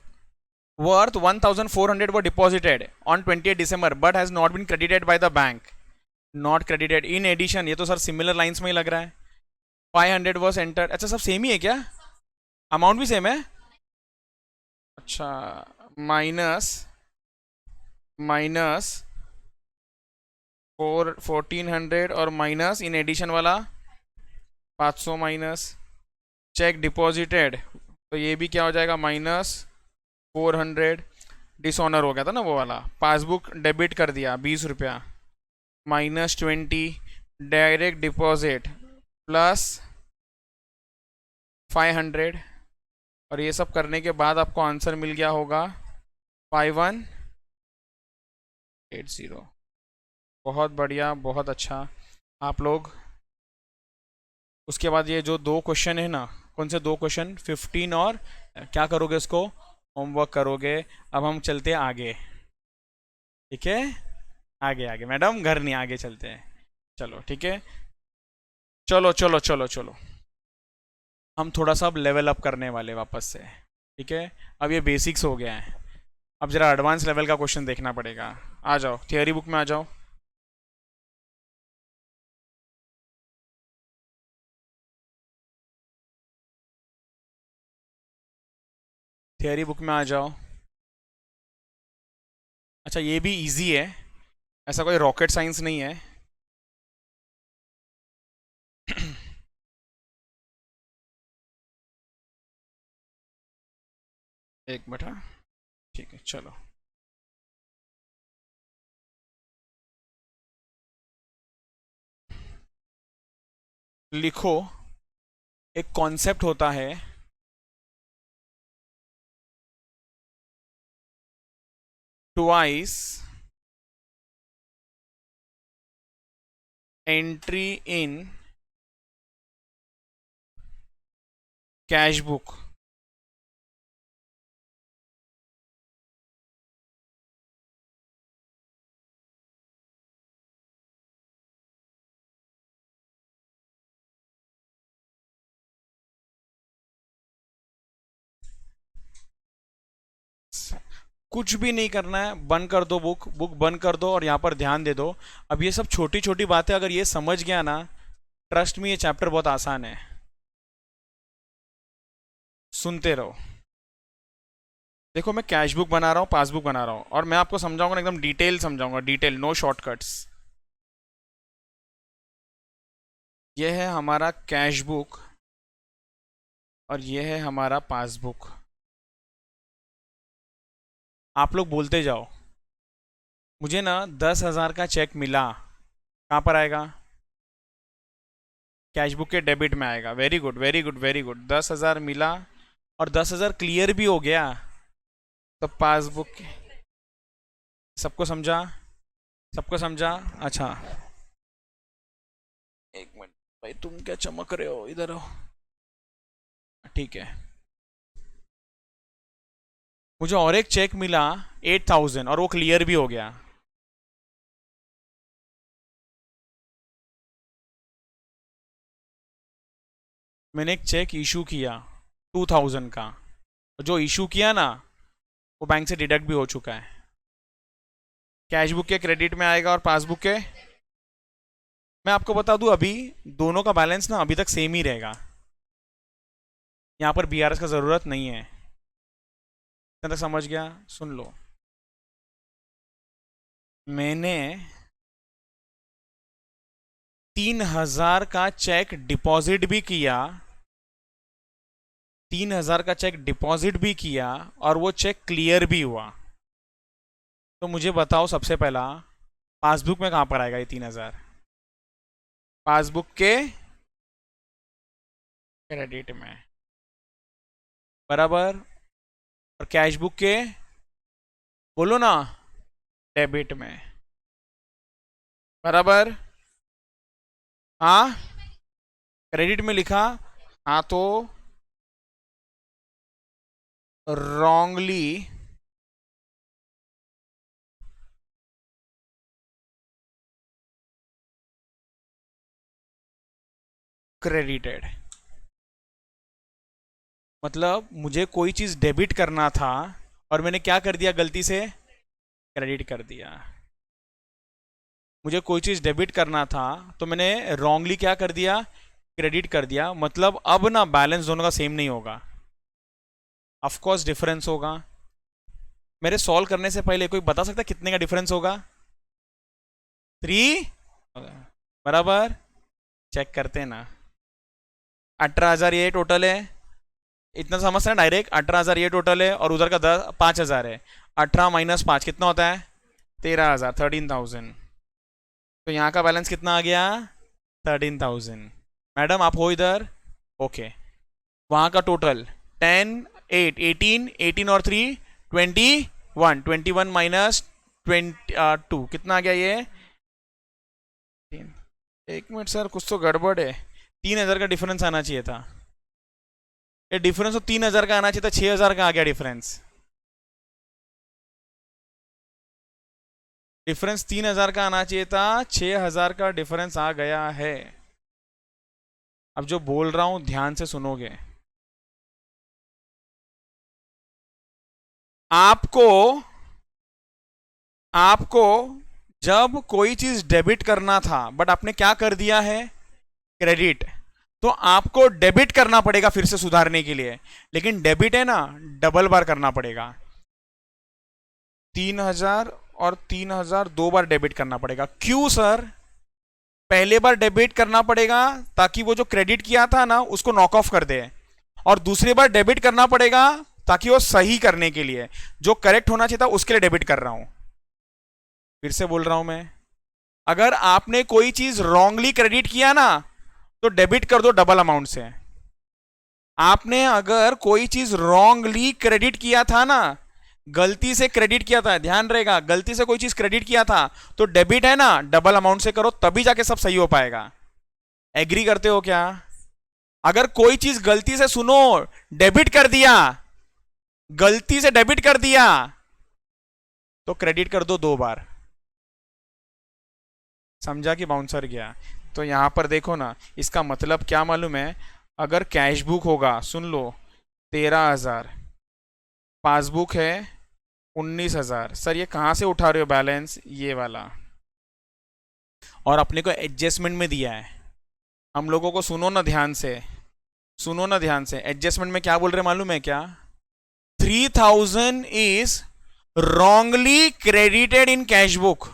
worth 1400 were deposited on 20th December but has not been credited by the bank. Not credited. In addition, ये तो सर सिमिलर लाइंस में ही लग रहा है। 500 was entered। अच्छा सब सेम ही है क्या, अमाउंट भी सेम है? अच्छा, माइनस माइनस 1400 और माइनस इन एडिशन वाला 500 माइनस चेक डिपॉजिटेड, तो ये भी क्या हो जाएगा, -400। डिसऑनर हो गया था ना वो वाला, पासबुक डेबिट कर दिया 20 रुपया, -20 डायरेक्ट डिपॉजिट प्लस 500, और ये सब करने के बाद आपको आंसर मिल गया होगा 5180। बहुत बढ़िया, बहुत अच्छा। आप लोग उसके बाद ये जो 2 क्वेश्चन है ना, कौन से 2 क्वेश्चन, 15 और क्या करोगे, इसको होमवर्क करोगे। अब हम चलते हैं आगे, ठीक है, आगे आगे मैडम, घर नहीं, आगे चलते हैं। चलो ठीक है, चलो चलो चलो चलो, हम थोड़ा सा अब लेवल अप करने वाले वापस से, ठीक है। अब ये बेसिक्स हो गया है, अब जरा एडवांस लेवल का क्वेश्चन देखना पड़ेगा। आ जाओ थियोरी बुक में आ जाओ। थियोरी बुक में आ जाओ। अच्छा ये भी इजी है, ऐसा कोई रॉकेट साइंस नहीं है। एक मिनट, हाँ, ठीक है चलो। लिखो, एक कॉन्सेप्ट होता है twice entry in cash book. कुछ भी नहीं करना है, बंद कर दो बुक, बुक बंद कर दो और यहाँ पर ध्यान दे दो। अब ये सब छोटी छोटी बातें अगर ये समझ गया ना, ट्रस्ट में ये चैप्टर बहुत आसान है। सुनते रहो। देखो मैं कैश बुक बना रहा हूँ, पासबुक बना रहा हूँ, और मैं आपको समझाऊंगा ना, एकदम डिटेल समझाऊंगा, डिटेल, नो शॉर्टकट्स। ये है हमारा कैश बुक और ये है हमारा पासबुक। आप लोग बोलते जाओ, मुझे ना 10,000 का चेक मिला, कहाँ पर आएगा, कैश बुक के डेबिट में आएगा। Very good very good very good, 10,000 मिला और 10,000 क्लियर भी हो गया, तो पासबुक। सबको समझा, सबको समझा। अच्छा एक मिनट भाई, तुम क्या चमक रहे हो, इधर आओ। ठीक है, मुझे और एक चेक मिला 8,000 और वो क्लियर भी हो गया। मैंने एक चेक इशू किया 2,000 का, जो इशू किया ना वो बैंक से डिडक्ट भी हो चुका है। कैश बुक के क्रेडिट में आएगा और पासबुक के, मैं आपको बता दूं अभी दोनों का बैलेंस ना अभी तक सेम ही रहेगा, यहाँ पर बीआरएस का ज़रूरत नहीं है। इतना तक समझ गया, सुन लो। मैंने 3,000 का चेक डिपॉजिट भी किया, 3,000 का चेक डिपॉजिट भी किया और वो चेक क्लियर भी हुआ, तो मुझे बताओ सबसे पहला पासबुक में कहां पर आएगा ये 3,000? पासबुक के क्रेडिट में, बराबर। और कैश बुक के, बोलो ना, डेबिट में, बराबर। हाँ, क्रेडिट में लिखा, हाँ तो रॉन्गली क्रेडिटेड, मतलब मुझे कोई चीज डेबिट करना था और मैंने क्या कर दिया, गलती से क्रेडिट कर दिया। मुझे कोई चीज डेबिट करना था तो मैंने रॉन्गली क्या कर दिया, क्रेडिट कर दिया। मतलब अब ना बैलेंस दोनों का सेम नहीं होगा, ऑफ कोर्स डिफरेंस होगा। मेरे सॉल्व करने से पहले कोई बता सकता है कितने का डिफरेंस होगा? 3, बराबर। चेक करते हैं ना, 18,000 ये टोटल है, इतना समझते हैं डायरेक्ट। 18,000 ये टोटल है और उधर का 5,000 है। 18 माइनस 5 कितना होता है? 13,000, 13,000। तो यहाँ का बैलेंस कितना आ गया? 13,000। मैडम आप हो इधर? ओके। वहाँ का टोटल 10, 8, 18, 18 और 3 21, 21 माइनस 22 कितना आ गया ये? 1 मिनट सर, कुछ तो गड़बड़ है। 3,000 का डिफरेंस आना चाहिए था, ये डिफरेंस तो 3,000 का आना चाहिए था, 6,000 का आ गया डिफरेंस। डिफरेंस 3,000 का आना चाहिए था, 6,000 का डिफरेंस आ गया है। अब जो बोल रहा हूं ध्यान से सुनोगे। आपको आपको जब कोई चीज डेबिट करना था बट आपने क्या कर दिया है, क्रेडिट, तो आपको डेबिट करना पड़ेगा फिर से सुधारने के लिए। लेकिन डेबिट है ना, डबल बार करना पड़ेगा। 3,000 और 3,000 दो बार डेबिट करना पड़ेगा। क्यों सर? पहले बार डेबिट करना पड़ेगा ताकि वो जो क्रेडिट किया था ना उसको नॉक ऑफ कर दे, और दूसरी बार डेबिट करना पड़ेगा ताकि वो सही करने के लिए, जो करेक्ट होना चाहिए था उसके लिए डेबिट कर रहा हूं। फिर से बोल रहा हूं मैं, अगर आपने कोई चीज रॉन्गली क्रेडिट किया ना तो डेबिट कर दो डबल अमाउंट से। आपने अगर कोई चीज रॉन्गली क्रेडिट किया था ना, गलती से क्रेडिट किया था, ध्यान रहेगा, गलती से कोई चीज क्रेडिट किया था तो डेबिट है ना, डबल अमाउंट से करो, तभी जाके सब सही हो पाएगा। एग्री करते हो क्या? अगर कोई चीज गलती से, सुनो, डेबिट कर दिया, गलती से डेबिट कर दिया, तो क्रेडिट कर दो दो बार। समझा कि बाउंसर गया? तो यहां पर देखो ना, इसका मतलब क्या मालूम है? अगर कैश बुक होगा, सुन लो, 13,000, पासबुक है 19,000। सर ये कहां से उठा रहे हो बैलेंस? ये वाला। और अपने को एडजस्टमेंट में दिया है। हम लोगों को सुनो ना ध्यान से, सुनो ना ध्यान से, एडजस्टमेंट में क्या बोल रहे मालूम है क्या? 3,000 is wrongly credited in cash book.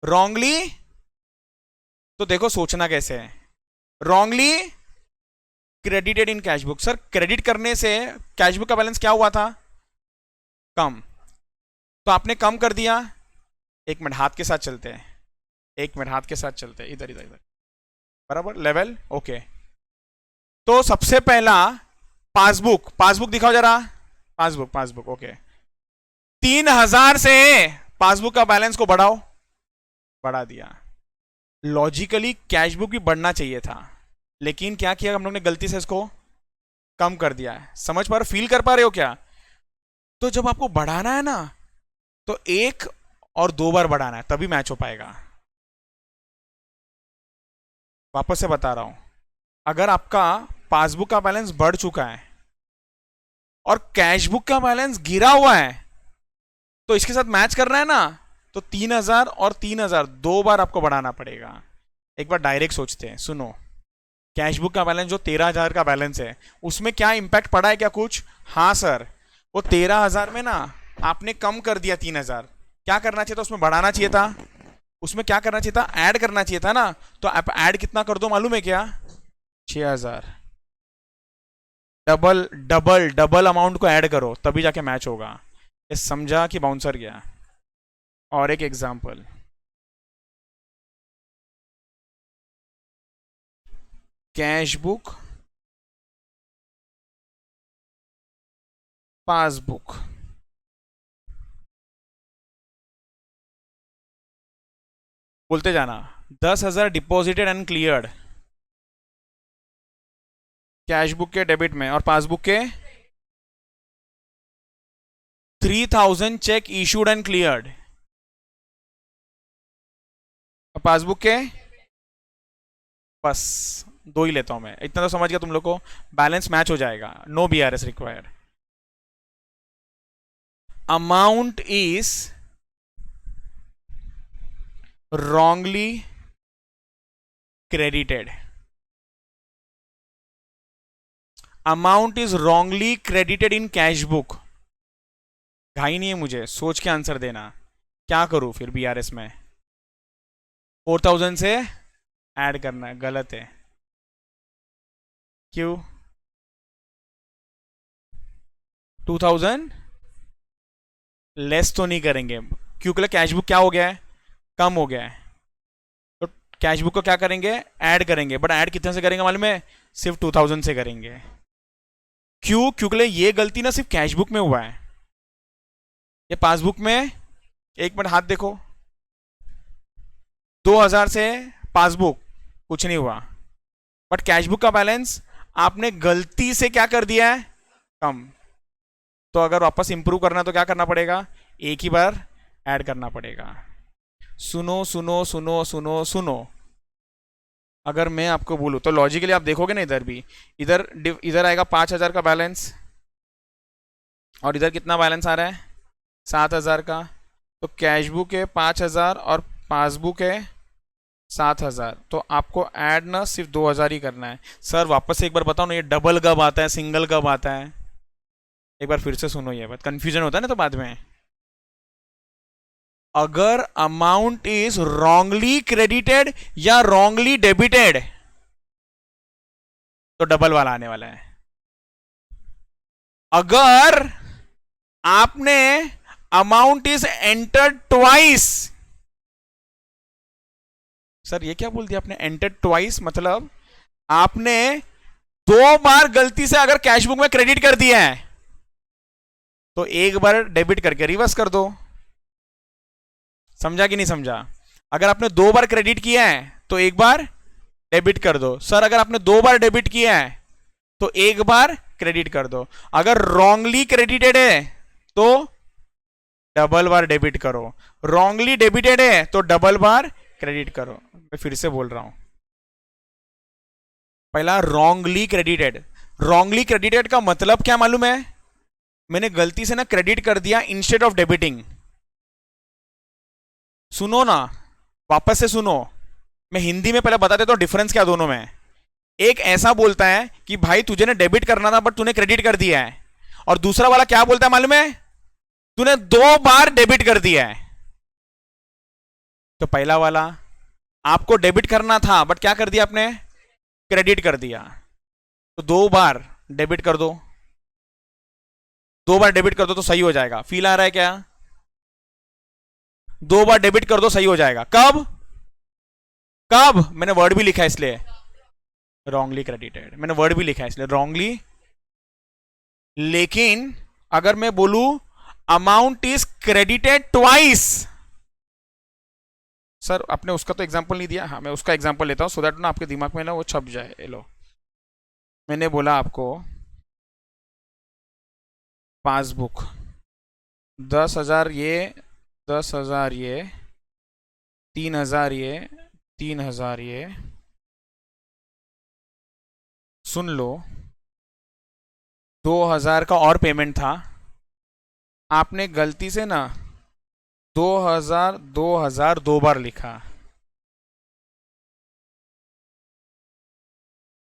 Wrongly, तो देखो सोचना कैसे है। Wrongly credited in cash book, sir credit करने से कैश बुक का बैलेंस क्या हुआ था? कम। तो आपने कम कर दिया। एक मिनट हाथ के साथ चलते हैं, एक मिनट हाथ के साथ चलते हैं, इधर इधर इधर, बराबर लेवल, ओके। तो सबसे पहला पासबुक, पासबुक दिखाओ जरा, पासबुक, पासबुक, ओके। 3,000 से पासबुक का बैलेंस को बढ़ाओ, बढ़ा दिया। लॉजिकली कैश बुक भी बढ़ना चाहिए था, लेकिन क्या किया हम लोग ने, गलती से इसको कम कर दिया है। समझ पा रहे हो, फील कर पा रहे हो क्या? तो जब आपको बढ़ाना है ना, तो 1 और 2 बार बढ़ाना है, तभी मैच हो पाएगा। वापस से बता रहा हूं, अगर आपका पासबुक का बैलेंस बढ़ चुका है और कैश बुक का बैलेंस गिरा हुआ है, तो इसके साथ मैच करना है ना, तो 3,000 और 3,000 दो बार आपको बढ़ाना पड़ेगा। एक बार डायरेक्ट सोचते हैं, सुनो, कैश बुक का बैलेंस जो 13,000 का बैलेंस है, उसमें क्या इंपैक्ट पड़ा है क्या कुछ? हाँ सर, वो 13,000 में ना आपने कम कर दिया 3,000। क्या करना चाहिए था? उसमें बढ़ाना चाहिए था। उसमें क्या करना चाहिए था, ऐड करना चाहिए था ना। तो आप ऐड कितना कर दो मालूम है क्या, 6,000। डबल डबल डबल अमाउंट को ऐड करो तभी जाके मैच होगा। ये समझा कि बाउंसर गया। और एक एग्जांपल, कैश बुक, पासबुक, बोलते जाना। 10,000 deposited and cleared cash book के डेबिट में, और पासबुक के 3,000 check issued and cleared, passbook के बस दो ही लेता हूं मैं, इतना तो समझ गया तुम लोग को। बैलेंस मैच हो जाएगा, no BRS required. Amount is wrongly credited, amount is wrongly credited in cash book. घाई नहीं है मुझे, सोच के आंसर देना। क्या करूं फिर BRS में, 4,000 से ऐड करना है, गलत है। क्यों, 2,000 लेस तो नहीं करेंगे, क्योंकि कैश बुक क्या हो गया है, कम हो गया है। तो कैश बुक को क्या करेंगे, ऐड करेंगे, बट ऐड कितने से करेंगे मालूम है, सिर्फ 2,000 से करेंगे। क्यों, क्योंकि ये गलती ना सिर्फ कैश बुक में हुआ है, ये पासबुक में, एक मिनट हाथ देखो, 2,000 से पासबुक कुछ नहीं हुआ, बट कैश बुक का बैलेंस आपने गलती से क्या कर दिया है, कम। तो अगर वापस इंप्रूव करना है तो क्या करना पड़ेगा, एक ही बार ऐड करना पड़ेगा। सुनो सुनो सुनो सुनो सुनो, अगर मैं आपको बोलूं तो लॉजिकली आप देखोगे ना, इधर भी, इधर इधर आएगा 5,000 का बैलेंस, और इधर कितना बैलेंस आ रहा है, 7,000 का। तो कैश बुक है 5,000 और पासबुक है 7,000, तो आपको ऐड ना सिर्फ 2,000 ही करना है। सर वापस से एक बार बताओ ना, ये डबल कब आता है, सिंगल कब आता है, एक बार फिर से सुनो, ये बात कंफ्यूजन होता है ना तो बाद में। अगर अमाउंट इज रॉन्गली क्रेडिटेड या रॉन्गली डेबिटेड तो डबल वाला आने वाला है। अगर आपने amount is entered twice, sir ये क्या बोल दिया आपने, एंटर्ड ट्वाइस मतलब आपने 2 बार गलती से अगर कैश बुक में क्रेडिट कर दिया है तो एक बार डेबिट करके रिवर्स कर दो। समझा कि नहीं समझा, अगर आपने 2 बार क्रेडिट किया है तो एक बार डेबिट कर दो। सर अगर आपने 2 बार डेबिट किया है तो एक बार क्रेडिट कर दो। अगर रॉन्गली क्रेडिटेड है तो डबल बार डेबिट करो, रॉन्गली डेबिटेड है तो डबल बार क्रेडिट करो। मैं फिर से बोल रहा हूं, पहला रॉन्गली क्रेडिटेड, रॉन्गली क्रेडिटेड का मतलब क्या मालूम है, मैंने गलती से ना क्रेडिट कर दिया इंस्टेड ऑफ डेबिटिंग। सुनो ना, वापस से सुनो, मैं हिंदी में पहले बता देता हूं डिफरेंस क्या दोनों में। एक ऐसा बोलता है कि भाई तुझे ना डेबिट करना था बट तूने क्रेडिट कर दिया है, और दूसरा वाला क्या बोलता है मालूम है, तूने 2 बार डेबिट कर दिया है। तो पहला वाला आपको डेबिट करना था बट क्या कर दिया आपने, क्रेडिट कर दिया, तो 2 बार डेबिट कर दो, 2 बार डेबिट कर दो तो सही हो जाएगा। फील आ रहा है क्या, 2 बार डेबिट कर दो सही हो जाएगा। कब कब, मैंने वर्ड भी लिखा है इसलिए रॉन्गली क्रेडिटेड, मैंने वर्ड भी लिखा है इसलिए रॉन्गली। लेकिन अगर मैं बोलूं amount is credited twice, sir आपने उसका तो एग्जांपल नहीं दिया, हाँ मैं उसका एग्जांपल लेता हूं सो दैट ना आपके दिमाग में ना वो छप जाए। लो मैंने बोला आपको पासबुक 10,000 ये, 10,000 ये, 3,000 ये, 3,000 ये, सुन लो 2,000 का और पेमेंट था, आपने गलती से ना 2,000 2,000 2 बार लिखा,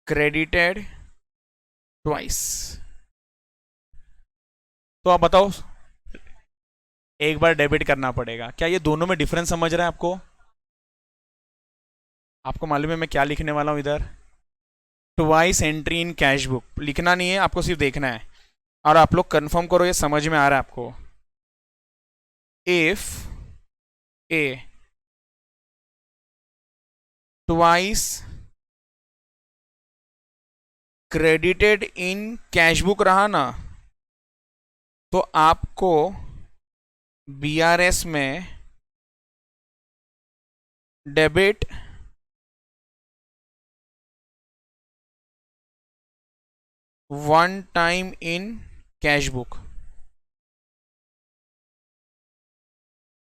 क्रेडिटेड ट्वाइस। तो आप बताओ, एक बार डेबिट करना पड़ेगा, क्या ये दोनों में डिफरेंस समझ रहे हैं आपको, आपको मालूम है मैं क्या लिखने वाला हूँ इधर? Twice entry in cash book लिखना नहीं है, आपको सिर्फ देखना है और आप लोग कंफर्म करो ये समझ में आ रहा है आपको। If A twice credited in cash book रहा ना, तो आपको बीआरएस में debit one time in cash book.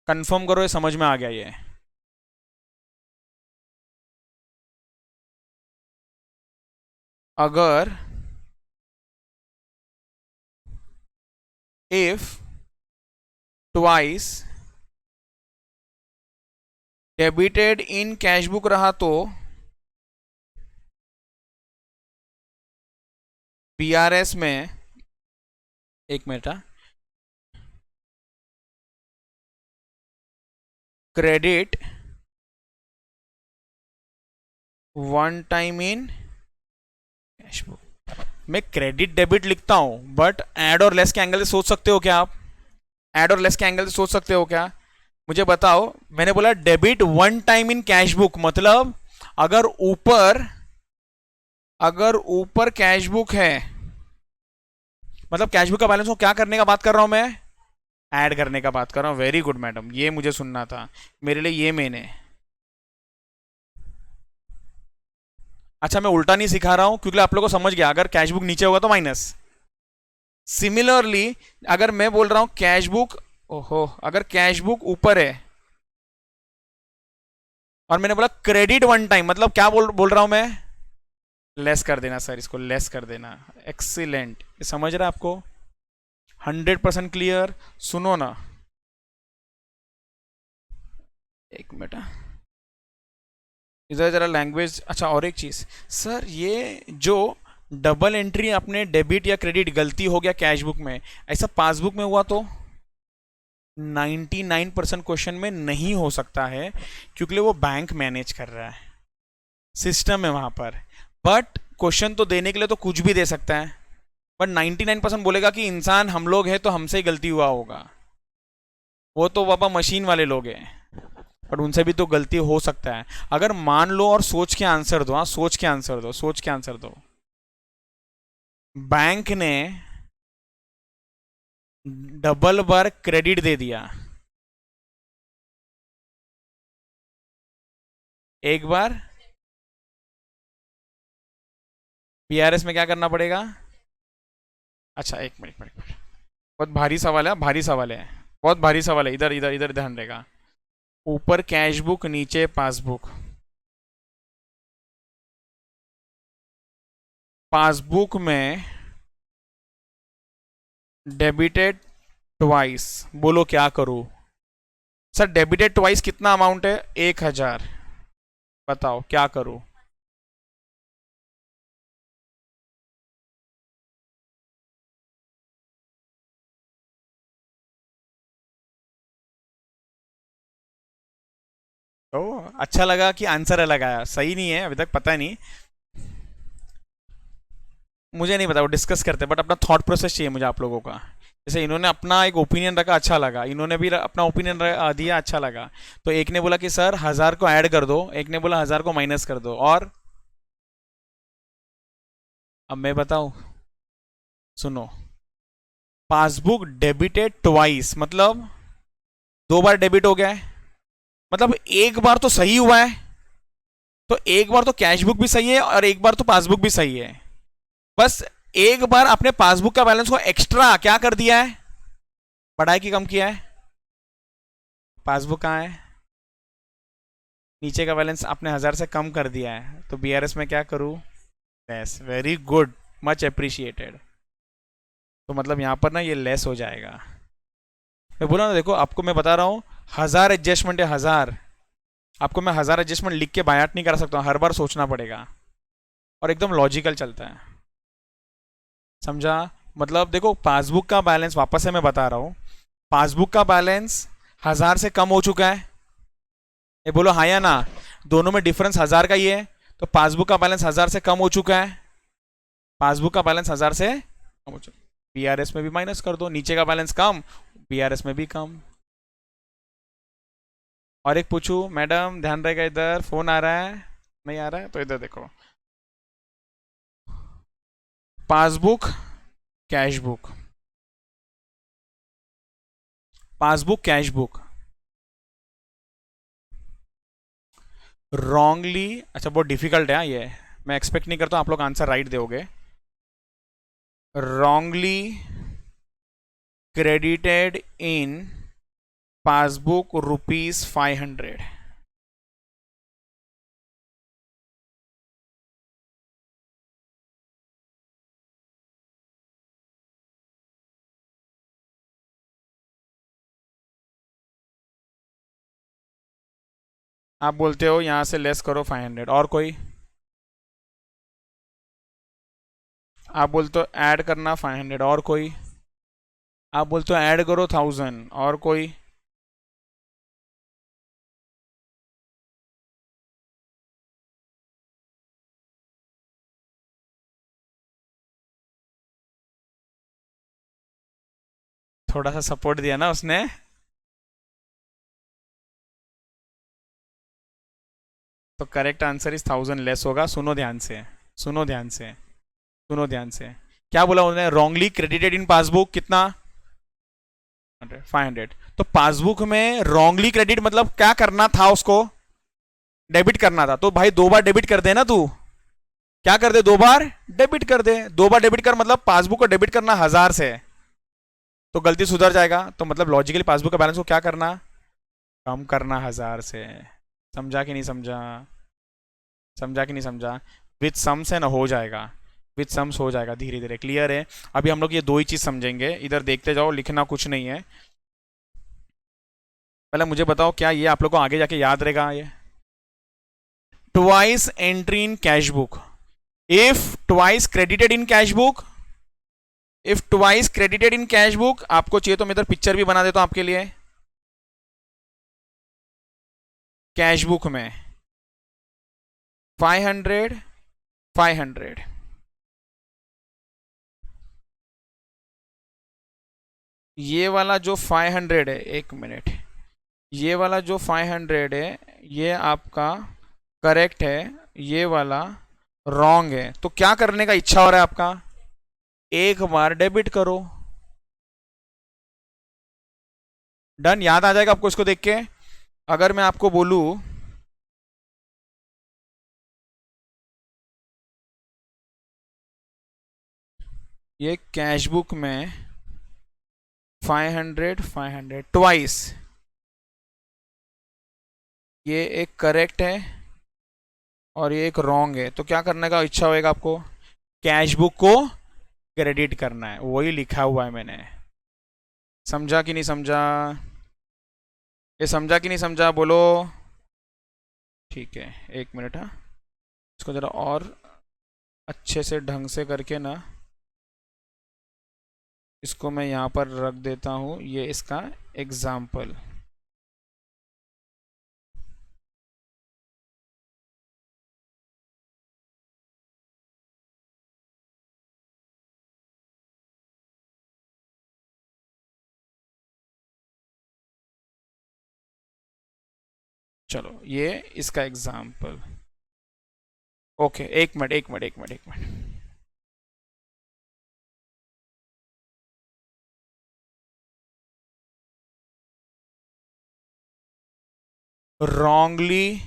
Confirm करो ये समझ में आ गया ये? अगर if twice debited in cash book रहा तो बीआरएस में, एक minute, credit one time in cash book. मैं क्रेडिट डेबिट लिखता हूं बट ऐड और लेस के एंगल से सोच सकते हो क्या आप? ऐड और लेस के एंगल से सोच सकते हो क्या? मुझे बताओ। मैंने बोला debit one time in cash book, मतलब अगर ऊपर कैश बुक है, मतलब कैश बुक का बैलेंस को क्या करने का बात कर रहा हूं मैं? ऐड करने का बात कर रहा हूं। वेरी गुड मैडम, ये मुझे सुनना था, मेरे लिए ये मेन है। अच्छा मैं उल्टा नहीं सिखा रहा हूं क्योंकि आप लोगों को समझ गया, अगर कैश बुक नीचे होगा तो माइनस। सिमिलरली अगर मैं बोल रहा हूं कैश बुक, ओहो, अगर कैश बुक ऊपर है और मैंने बोला क्रेडिट वन टाइम, मतलब क्या बोल रहा हूं मैं? लेस कर देना सर, इसको लेस कर देना। एक्सीलेंट, ये समझ रहा है आपको? 100% क्लियर। सुनो ना, एक मिनट, इधर जरा लैंग्वेज। अच्छा और एक चीज सर, ये जो डबल एंट्री अपने डेबिट या क्रेडिट गलती हो गया कैश बुक में, ऐसा पासबुक में हुआ तो 99% क्वेश्चन में नहीं हो सकता है क्योंकि वो बैंक मैनेज कर रहा है, सिस्टम है वहां पर। बट क्वेश्चन तो देने के लिए तो कुछ भी दे सकता है, बट 99% बोलेगा कि इंसान हम लोग हैं तो हमसे ही गलती हुआ होगा। वो तो पापा मशीन वाले लोग हैं, पर उनसे भी तो गलती हो सकता है। अगर मान लो और सोच के आंसर दो, हाँ सोच के आंसर दो, सोच के आंसर दो। बैंक ने डबल बार क्रेडिट दे दिया, एक बार बीआरएस में क्या करना पड़ेगा? अच्छा एक मिनट, बहुत भारी सवाल है, भारी सवाल है, बहुत भारी सवाल है। इधर इधर इधर ध्यान रहेगा। ऊपर कैश बुक, नीचे पासबुक। पासबुक में डेबिटेड ट्वाइस, बोलो क्या करूं? सर डेबिटेड ट्वाइस कितना अमाउंट है? 1000। बताओ क्या करूं? तो अच्छा लगा कि आंसर अलग आया, सही नहीं है अभी तक, पता नहीं, मुझे नहीं पता, वो डिस्कस करते, बट अपना थॉट प्रोसेस चाहिए मुझे आप लोगों का। जैसे इन्होंने अपना एक ओपिनियन रखा, अच्छा लगा, इन्होंने भी अपना ओपिनियन दिया, अच्छा लगा। तो एक ने बोला कि सर 1000 को ऐड कर दो, एक ने बोला 1000 को माइनस कर दो, और अब मैं बताऊं, सुनो। पासबुक डेबिटेड ट्वाइस, मतलब दो बार डेबिट हो गया है, मतलब एक बार तो सही हुआ है, तो एक बार तो कैश बुक भी सही है और एक बार तो पासबुक भी सही है। बस एक बार अपने पासबुक का बैलेंस को एक्स्ट्रा क्या कर दिया है? बढ़ाया कि कम किया है? पासबुक कहाँ है? नीचे का बैलेंस आपने 1000 से कम कर दिया है, तो बीआरएस में क्या करूं? Less. Very good, much appreciated. तो मतलब यहां पर ना ये लेस हो जाएगा। मैं बोला ना, देखो आपको मैं बता रहा हूं, 1000 एडजस्टमेंट है, 1000। आपको मैं 1000 एडजस्टमेंट लिख के बायाट नहीं कर सकता हूँ, हर बार सोचना पड़ेगा, और एकदम लॉजिकल चलता है, समझा? मतलब देखो पासबुक का बैलेंस, वापस से मैं बता रहा हूँ, पासबुक का बैलेंस 1000 से कम हो चुका है, ये बोलो हाँ या ना? दोनों में डिफरेंस 1000 का ही है, तो पासबुक का बैलेंस 1000 से कम हो चुका है। पासबुक का बैलेंस 1000 से कम हो चुका है। बीआरएस में भी माइनस कर दो, नीचे का बैलेंस कम, बीआरएस में भी कम। और एक पूछू मैडम, ध्यान रहेगा, इधर फोन आ रहा है, नहीं आ रहा है तो इधर देखो। Passbook cash book, passbook cash book wrongly, अच्छा बहुत डिफिकल्ट है ये, मैं एक्सपेक्ट नहीं करता आप लोग आंसर राइट दोगे। Wrongly credited in passbook ₹500। आप बोलते हो यहां से लेस करो 500, और कोई? आप बोलते हो ऐड करना 500, और कोई? आप बोलते हो ऐड करो 1000, और कोई? थोड़ा सा सपोर्ट दिया ना उसने। तो करेक्ट आंसर इस 1000 लेस होगा। सुनो ध्यान से, सुनो ध्यान से, सुनो ध्यान से। क्या बोला उन्होंने? रॉन्गली क्रेडिटेड इन पासबुक कितना? 500। तो पासबुक में रॉन्गली क्रेडिट मतलब क्या करना था उसको? डेबिट करना था। तो भाई 2 बार डेबिट कर दे ना तू, क्या कर दे, 2 बार डेबिट कर दे। 2 बार डेबिट कर मतलब पासबुक को डेबिट करना 1000 से, तो गलती सुधर जाएगा। तो मतलब लॉजिकली पासबुक का बैलेंस को क्या करना? कम करना 1000 से। समझा कि नहीं समझा? समझा कि नहीं समझा? विथ सम्स है ना, हो जाएगा, विथ सम्स हो जाएगा धीरे धीरे। क्लियर है? अभी हम लोग ये दो ही चीज समझेंगे, इधर देखते जाओ, लिखना कुछ नहीं है। पहले मुझे बताओ, क्या ये आप लोग को आगे जाके याद रहेगा? ये twice entry in cash book, if twice credited in cash book, if twice credited in cash book, आपको चाहिए तो मैं इधर पिक्चर भी बना देता हूं आपके लिए। कैश बुक में 500 500, ये वाला जो 500 है, एक मिनट, ये वाला जो 500 है ये आपका करेक्ट है, ये वाला रॉन्ग है। तो क्या करने का इच्छा हो रहा है आपका? एक बार डेबिट करो, डन। याद आ जाएगा आपको इसको देख के। अगर मैं आपको बोलूं ये कैश बुक में 500 500 ट्वाइस, ये एक करेक्ट है और ये एक रॉन्ग है, तो क्या करने का इच्छा होएगा आपको? कैश बुक को क्रेडिट करना है, वही लिखा हुआ है मैंने। समझा कि नहीं समझा? ये समझा कि नहीं समझा, बोलो। ठीक है, एक मिनट। हाँ, इसको जरा और अच्छे से ढंग से करके ना, इसको मैं यहाँ पर रख देता हूँ, ये इसका एग्जाम्पल। चलो ये इसका एग्जाम्पल। ओके, एक मिनट एक मिनट एक मिनट एक minute. wrongly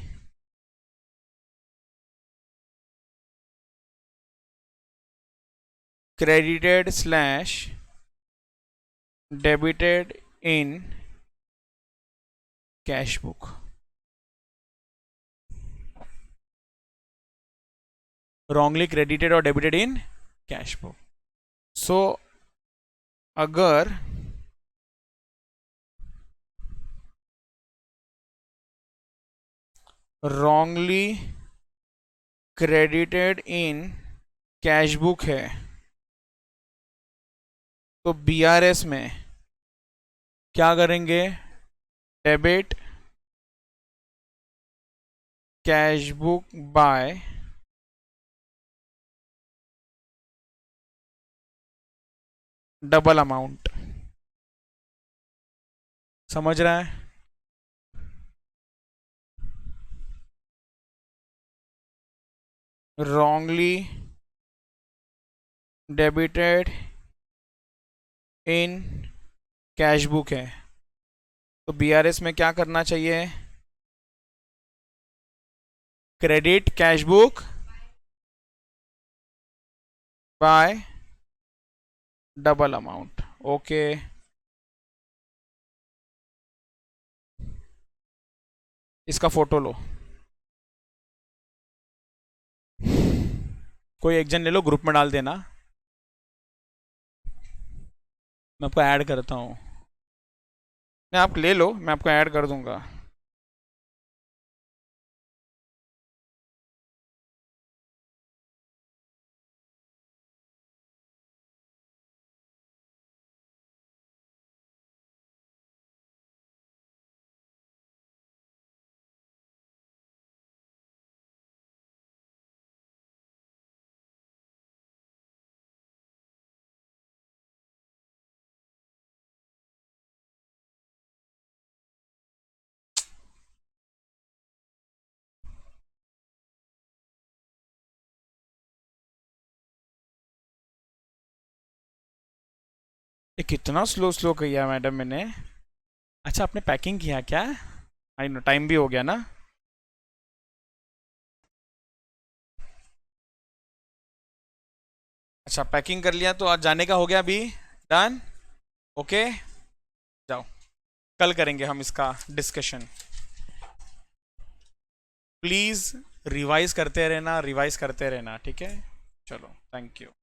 credited slash debited in cash book. wrongly credited और debited in कैश बुक। सो अगर wrongly credited in cash book है तो बीआरएस में क्या करेंगे? Debit cash book by double amount. समझ रहा है? wrongly debited in cash book है, तो बीआरएस में क्या करना चाहिए? Credit cash book by double amount. Okay, इसका फोटो लो, कोई एक जन ले लो, ग्रुप में डाल देना, मैं आपको ऐड करता हूँ। नहीं, आप ले लो, मैं आपको ऐड कर दूंगा। ये कितना स्लो स्लो किया मैडम मैंने। अच्छा, आपने पैकिंग किया क्या? आई नो, टाइम भी हो गया ना। अच्छा, पैकिंग कर लिया तो आज जाने का हो गया अभी। डन। ओके, जाओ, कल करेंगे हम इसका डिस्कशन। प्लीज़ रिवाइज करते रहना, रिवाइज करते रहना, ठीक है? चलो, थैंक यू।